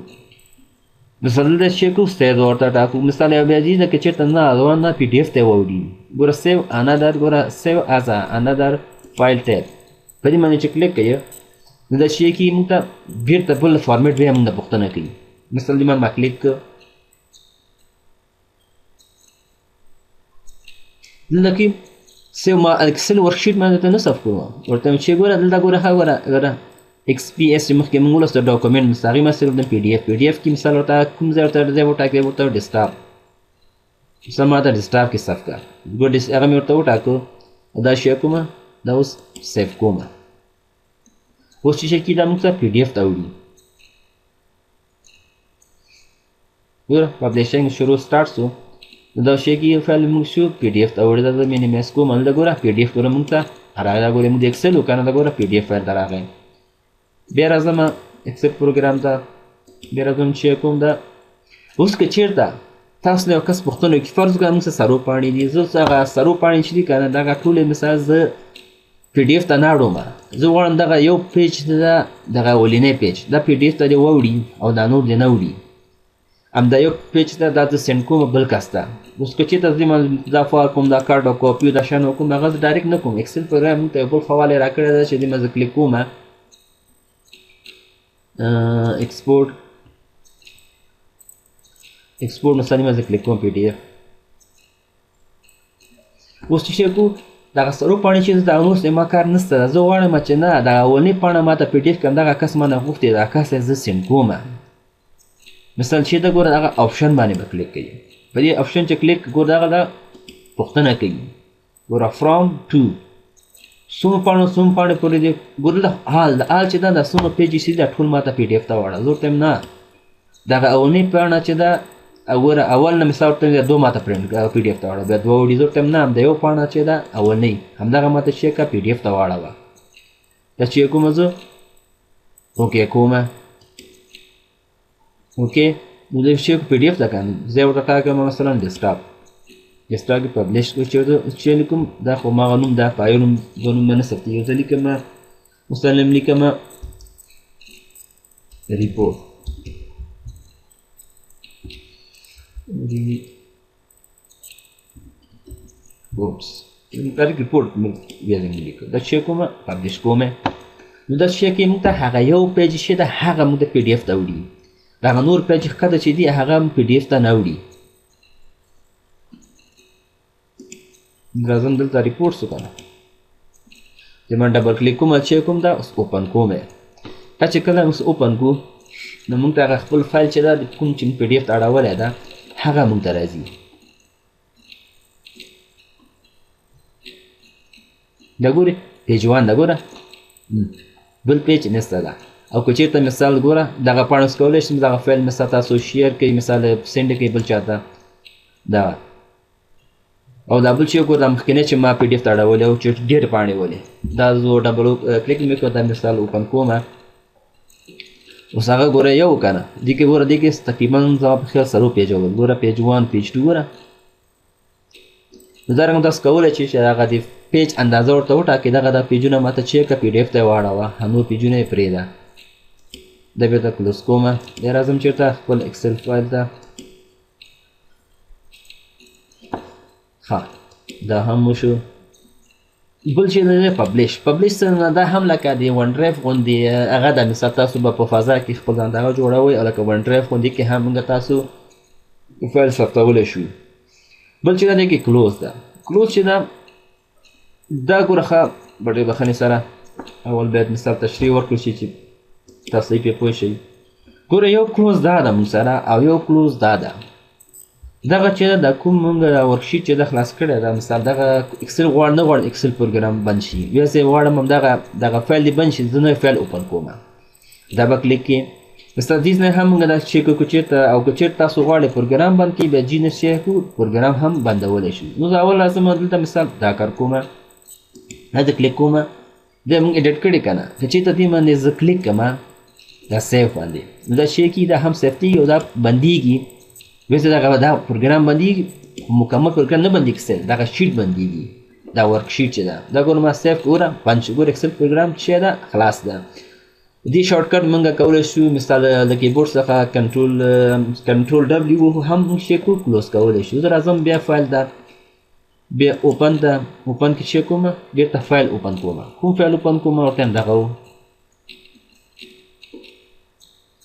مثال د شي کو ستاسو ورته ټاکو مثال یو بیا دي د کچته نه روانه پی ډي اف ته وړي ګوره سیو انادر ګوره سیو از انادر فایل ټیب په دې باندې چې کلیک کړئ نو دا شي کې موږ ته بیرته بل فارمیټ بیا موږ پوښتنه کوي مثال دې ما کلیک دلته کې سیو ما اکسل ورکشیټ باندې ته نه صف کوم ورته چې ګوره دلته ګوره ګوره ایکس پی اس چې مخکې موږ ولسته ډاکومنټ مستقیم صرف د پی ډي اف کې مثال ورته کوم ځای ورته ځای وټاکئ ورته ډیسکټاپ مثال ما ته ډیسکټاپ کې صف کړه ګوره هغه مې ورته وټاکو دا شی کومه دا اوس سیف کومه اوس چې شي دا موږ ته پی ډي اف ته وړي ګوره پبلیشینګ شروع سٹارټ شو دا شی کې یو فایل موږ شو پی ډي اف ته وړي دا مینیمایز کوم دا ګوره پی ډي اف ګوره موږ ته راغلی ګوره موږ د ایکسل وکړه دا ګوره پی ډي اف فایل ته راغی بیا راځم ایکسل پروګرام ته بیا راځم چې کوم دا اوس که چیرته تاسو له یو کس پوښتنه وکړي فرض وکړه موږ سره سرو پاڼې دي زه هغه سرو پاڼې چې دي که نه دغه ټولې مثال زه پی ډي اف ته نه اړوم زه غواړم دغه یو پیج ده دغه اولنی پیج دا پی ډي اف ته دې واوړي او دا نور دې نه وړي همدا یو پیج ته دا زه سینډ کوم بل کس ته اوس که چېرته زه دا فایل کوم دا کارډ او کاپي دا شیان وکړم هغه زه ډایرکټ نه کوم ایکسل پروګرام موږ ته یو بل حواله یې راکړې ده چې دې ما زه کلیک کوم export مثلا ما زه کلیک کوم پی ډي اف اوس چې کو دغه سرو پاڼې چې دا اوس ما کار نشته زه غواړم چې نه دا اولنی پاڼه ماته پی ډي اف کوم دغه کس ما نه غوښتي دا کس زه سینډ کوم مثال چې دا ګوره دغه آپشن باندې به کلیک کوي په دې آپشن چې کلیک ګوره دغه دا پوښتنه کوي ګوره فرام ټو څومره پاڼې پورې دی ګوره د حال چې دا د څومره پیجې چې دا ټول ماته پی ډي اف ته واړه زه ورته نه دغه اولنۍ پاڼه چې ده ګوره اول نه مثال ورته بیا دوه ماته پرنټ پی ډي اف ته واړه بیا دوه وړي زه ورته نه همدا یو پاڼه چې ده اولنۍ همدغه ماته چې که پی ډي اف ته واړوه دا چې کومه زه اوکې کومه اوکې نو د شي پی ډي اف ده که نه زه ورته ټاکم مثلا ډیسکټاپ کې پبلیش کو چې لیکم دا خو ما نوم دا فایل نوم زه نوم نه ثبتوي یو ځل لیکم مثلا لیکم ریپورټ ریپورټ بیا زه لیکم دا چې کومه پبلیش کومه نو دا چې کې موږ ته هغه یو پیج چې ده هغه موږ د پی ډي اف ته وړي دغه نور پیج ښکته چې دي هغه پی ډي اف ته نه وړي راځم دلته ریپورټس وکړه چې ما ډبل کلیک کوم چې کوم دا اوس اوپن کوم دا چې کله اوس اوپن کو نو موږ ته هغه خپل فایل چې دا کوم چې پی ډي اف ته اړولی ده هغه موږ ته راځي دا ګورې پیج وان دا ګوره بل پیج نشته ده او که چېرته مثال ګوره دغه پاڼه اوس کولی شم دغه فایل مثال تاسو شیر کوئ مثال سینډ کوئ بل چاته دا او دا بل چې ګوره دا مخکینی چې ما پی ډي اف ته اړولی او چې ډېرې پاڼې ولې دا زه ډبل کلیک مې کړو دا مثال اوپن کوم اوس هغه ګوره یو که نه دې کې ګوره دې کې تقریبا زما په خیال څلور پیجه ول ګوره پیج وان پیج ټو ګوره نو دارنګه تاسو کولی چې هغه د پیج اندازه ورته وټاکئ دغه دا پیجونه ماته چې که پی ډي اف ته یې واړوه نور پیجونه یې پرېږده دا بېرته کلوز کومه بیا راځم چېرته خپل ایکسل فایل ته ها دا هم وشو بل چې دی پبلیش څنګه دا هم لکه د ون ډرایو غوندې هغه ده مثال تاسو به په فضا کې خپل ځان دغه جوړوئ او لکه ون ډرایو غوندې کې هم موږ تاسو فایل ثبتولی شو بل چې دا دی کې کلوز ده کلوز چې ده دا ګوره ښه بډې بخښنې سره اول باید مثال تشریح ورکړو چې تاسو یې پرې پوه شئ ګوره یو کلوز دا ده موږ سره او یو کلوز دا ده دغه چې د کوم موږ ورکشیټ چې د خلاص کړی ده مثال دغه ایکسل غواړم نه غواړم ایکسل پروګرام بند شي بیا زه یې غواړم همدغه فایل دې بند شي زه نوی فایل اوپن کوم دا به کلیک کې مثلا دې نه هم موږ دا چیک کوو چېرته او که چېرته تاسو غواړئ پروګرام بند کړئ بیا جي نه چیک کوو پروګرام هم بندولی شو. نو زه اول راځم دلته مثال دا کار کومه هلته کلیک کومه بیا موږ ایډیټ کړی که نه که چېرته دې باندې زه کلیک کړمه دا سیف باندې نو دا شی کېږي دا هم سیفتېږي او دا بندېږي ویسې دا پروګرام بندېږي مکمل پروګرام نه بندېږي سیل دغه شیټ بندېږي دا ورک شیټ چې ده دا ګوره ما سیف ګوره بند شو ګوره اکسل پروګرام چې ده خلاص ده. دې شارټکټ موږ کولی شو مثال د کیبورډ څخه کنټرول ډبلیو هم موږ شی کړو کلوز کولی شو. زه راځم بیا فایل ده بیا اوپن ده اوپن کې چیک کومه بیرته فایل اوپن کومه کوم فایل اوپن کومه ورته هم دغه و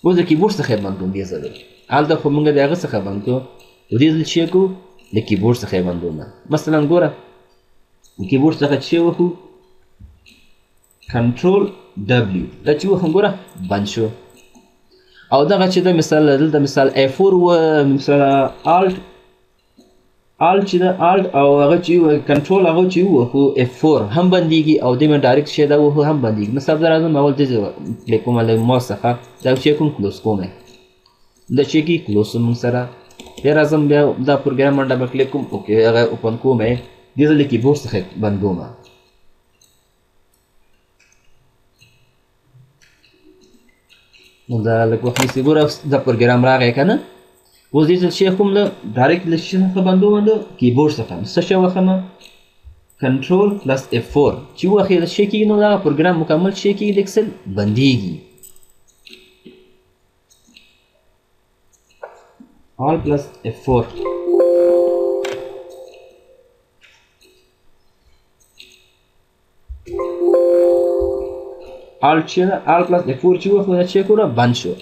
اوس د کیبورډ څخه یې بند کوم دې ځل هلته خو موږ د هغه څخه بند کړو نو دې ځل چیک کوو د کیبورډ څخه یې بندومه مثلا ګوره د کیبورډ څخه چې وکړو کنټرول ډبلیو دا چې وخم ګوره بند شو او دغه چې د مثال دلته مثال A4 و مثال الټ چې ده الټ او هغه چې کنټرول هغه چې ووهو F4 هم بندېږي او دې مې ډایرکټ شی دا ووهو هم بندېږي. مثال زه راځم اول دې کلیک کوم له ماوس څخه دا چیک کوم کلوز کوم دا چې کې کلوز موږ سره بیا راځم بیا دا پروګرام باندې ډبل کلیک کوم اوکې هغه اوپن کوم دې ځل کیبورډ څخه بندوم نو دا لږ وخت نیسي ګوره دا پروګرام راغی که نه اوس دې ځل شی کوم له ډایرکټ له شي څخه بندوم د کیبورډ څخه څه شی وخمه کنټرول پلس F4 چې وخې د شی کېږي نو دغه پروګرام مکمل شی کېږي د اکسل بندېږي all plus F4 alt چې ده all plus F4 چې وخت دا چیک وکړه بند شو.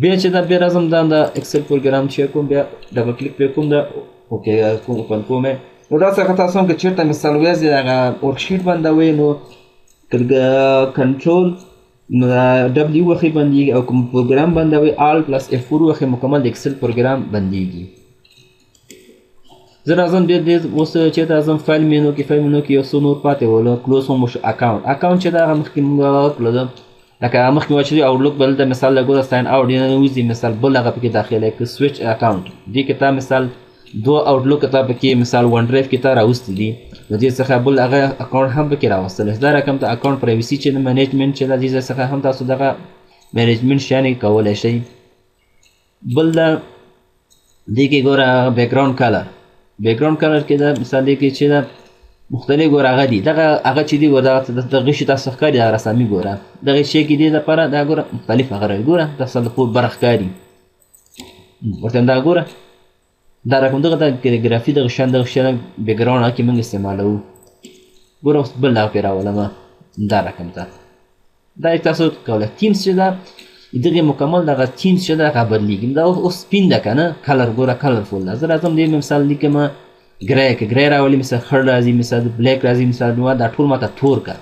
بیا چې دا بیا راځم دا د اکسل پروګرام چیک کوم بیا ډبل کلیک پرې کوم دا اوکې کوم اوپن کوم نو دا څنګه تاسو هم که چېرته مثال ویاځي دغه ورکشیټ بندوئ نو کنټرول ډبلیو وخې بندېږي او کوم پروګرام بندوئ all plus F4 وخې مکمل د اکسل پروګرام بندېږي. زه راځم بیا دې اوس چېرته راځم فایل مینو کې فایل مینو کې یو څو نور پاتې ولو کلوز هم وشو اکاونټ چې دا هغه مخکې موږ وکړو لکه مخکې وه چې آوټلوک بل د مثال لګوره ساین آوټ یې نه وځي مثال بل هغه پکې داخلی که سویچ اکاونټ دې کې تا مثال دو آوټلوک تا پکې مثال ون ډرایو کې تا راوستي دي نو دې څخه بل هغه اکاونټ هم پکې راوستلی دا رقم ته اکاونټ پرایوسي چې د منیجمنټ چې ده دې څخه هم تاسو دغه منیجمنټ شیانې کولی شئ. بل د دې کې ګوره بیکګراوند کلر کې ده مثال دې کې چې ده مختلف ګوره هغه دي دغه هغه چې دي ګوره دغه شي تاسو ښکاري دغه رسامي ګوره دغه شی کې دې دپاره دا ګوره مختلف هغه راوي ګوره تاسو د خوب بره ښکاري ورته هم دغه ګوره دا رقم دغه د ګرافي دغه شیان بیکګراوند هغه کې موږ استعمالوو ګوره اوس بل هغه پرې راولمه دا رقم ته دا تاسو کولی تیمز چې ده دغه مکمل دغه تیمز چې ده هغه بدلېږي دا اوس سپین ده که نه کلر ګوره کلرفول ده. زه راځم دې مثال لیکمه ګری که ګری راولي مثال خړ راځي مثال بلیک راځي مثال نو دا ټول ماته تور که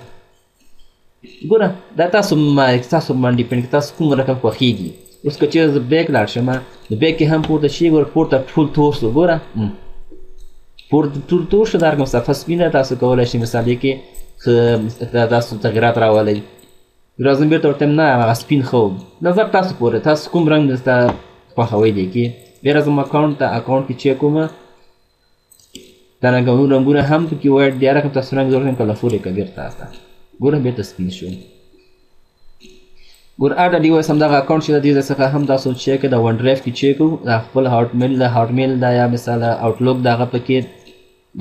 ګوره دا تاسو باندې ډیپینډ تاسو کوم رقم خوښېږي. اوس که چېرې زه بیک لاړ شم نو بیک کې هم پورته شي ګوره پورته ټول تور شو ګوره پورته ټول تور شو دا رقم صفحه سپینه تاسو کولی شئ مثال دې کې تاسو تغیرات راولئ راځم بېرته ورته نه هغه سپین ښه و نظر تاسو پورې تاسو کوم رنګ درته خوښوئ دې کې بیا راځم اکاونټ ته اکاونټ کې چیک کومه دا رنګونه هم پکې وایټ دی هر رقم تاسو رنګ ضرورت هم کلرفول یې کړه بېرته ګوره بېرته سپین شو ګوره هر ډیوایس همدغه اکاونټ چې د دې څخه هم تاسو چیک د ون ډرایو کې چیک کوو دا خپل هاټ میل دا یا مثال آوټلوک دغه پکې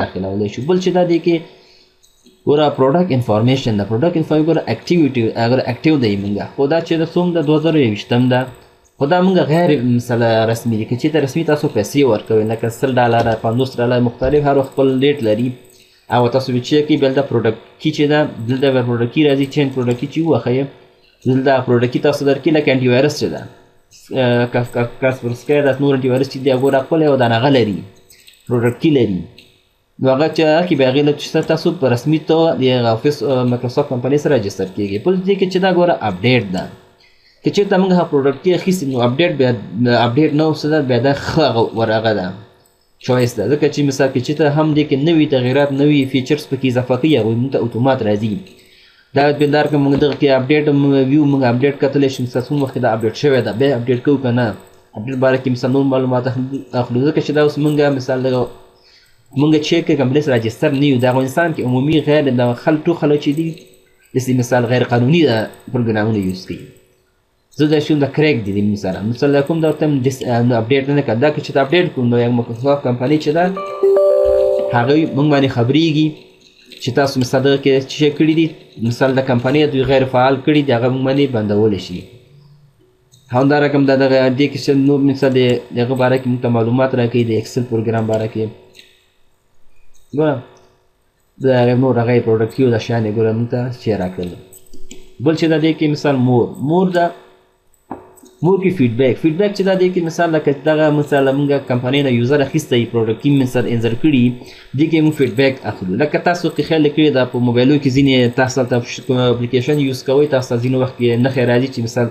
داخلولی شو. بل چې دا دی کې ګوره پروډکټ انفارمیشن ده پروډکټ انفارمیشن ګوره اکټیویټي اگر اکټیو دی موږ خو دا چې د څوم د 2021 ده خو دا موږ غیر مثلا رسمي دي که چېرته رسمي تاسو پیسې ورکوئ لکه $10 $50 مختلف هر وخت خپل ډیټ لري او تاسو به چیک کوئ دلته پروډکټ کی چې ده دلته به پروډکټ کی راځي چین پروډکټ کی چې وښیه دلته پروډکټ کی تاسو درکړي لکه انټي وایرس چې ده کاسپرسکی دا نور انټي وایرس چې دی ګوره خپل یو دانه هغه لري پروډکټ کی لري نو هغه چې کې به هغې چې تاسو په رسمي توګه د افیس مایکروسافټ کمپنۍ سره رجسټر کېږي. بل دې کې چې دا ګوره اپډیټ ده که چېرته موږ هغه پروډکټ کې اخیستي نو اپډیټ نه اوسه ده بیا دا ښه ورغه ده چوایس ده ځکه چې مثال کې چېرته هم دې کې نوي تغیرات نوي فیچرز پکې اضافه کوي هغوی موږ ته اتومات راځي دا بیندار که موږ دغه کې اپډیټ ویو موږ اپډیټ کتلی شو مثلا څومره وخت دا اپډیټ شوی ده بیا اپډیټ کوو که نه اپډیټ باره کې مثلا نور معلومات اخلو ځکه چې دا اوس موږ مثال دغه موږ چیک کوو کمپلیټ راجستر نه یو د افغانستان کې عمومي غیر د خلک چې دي داسې مثال غیر قانوني د پروګرامونه یوز کوي زه دا شوم د کریک دي مثلا کوم دا ورته اپډیټ نه کړه دا که چې ته اپډیټ کړو نو یو مایکروسافټ کمپنۍ چې ده هغوی موږ باندې خبرېږي چې تاسو مثال دغه کې چې کړي دي مثال د کمپنۍ دوی غیر فعال کړي دي هغه موږ باندې بندولی شي همدارقم د دغه دې کې چې نور مثال د هغه باره کې موږ ته معلومات راکوي د اکسل پروګرام باره کې ګوره د نور هغه پروډکټیو د شیان یې ګوره موږ ته شیر راکړل بل چې د دې کې مثال مور د مور کې فیډبیک چې دا دی کې مثال لکه دغه مثال موږ کمپنۍ نه یوزر اخیستی پروډکټ کې مثال انزر کړي دې کې موږ فیډبیک اخلو لکه تاسو کې خیال کړي دا په موبایلو کې ځینې تاسو ته اپلیکیشن یوز کوئ تاسو ته ځینې وخت کې نښې راځي چې مثال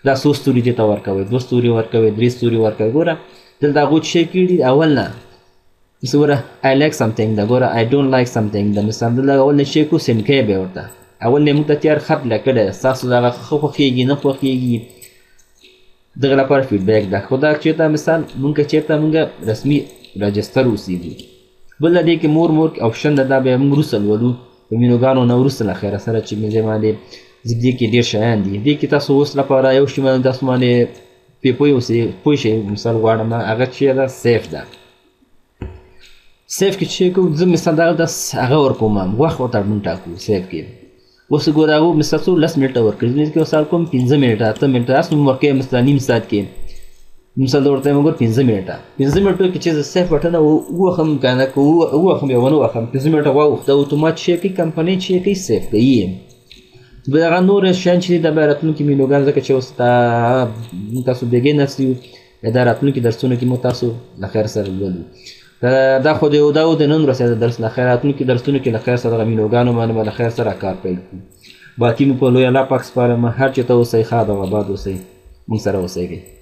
دا څو ستوري دې ته ورکوئ 2 ستوري ورکوئ 3 ستوري ورکوئ ګوره دلته هغوی څه کړي اول نه مثل ګوره I like something دا ګوره I don't like something دا مثال دلته اول نه څه کړو سینډ کوئ بیا ورته اول نه موږ ته تیار خط لیکلی ستاسو دغه ښه خوښېږي نه خوښېږي دغه لپاره فیډبیک ده خو دا چېرته مثال مونږ که چېرته مونږ رسمي راجستر اوسېږو بل د دې کې مور آپشن ده دا بیا مونږ وروسته لولو په مینوګانو نه وروسته له خیره سره چې مې باندې دې کې ډېر شیان دي دې کې تاسو اوس لپاره یو شي باندې تاسو باندې پې پوه شئ مثال غواړم هغه چې ده سیف ده سیف کې چې کوو زه مثال دغه هغه ورکوم وخت ورته مونږ ټاکو سیف کې اوس ګوره هغو مثال څو 10 منټه ورکړي زموږ کې مثال کوم 15 منټه 8 منټه داسې مو ورکوي مثلا نیم ساعت کې مثال ورته وایم ګوره 15 منټو کې چې زه سیف بټن ووهم که نه که ووهم یا ونه ووهم 15 منټه واوښته اتومات چې کوي کمپنۍ چې کوي سیف کوي بل هغه نور شیان چې دي دا بیا راتلونکي مینوګان ځکه چې اوس تاسو بګینرز یو دا راتلونکي درسونه کې مو تاسو له خیر سره لولو دا خو دا د نن ورځې د درس له خیر راتلونکي درسونو کې له خیر سره دغه مینوګانو باندې به له خیر سره کار پیل کړو باقي مو په لوی الله پاک سپارم هر چېرته اوسئ ښاد او آباد اوسئ موږ سره اوسئ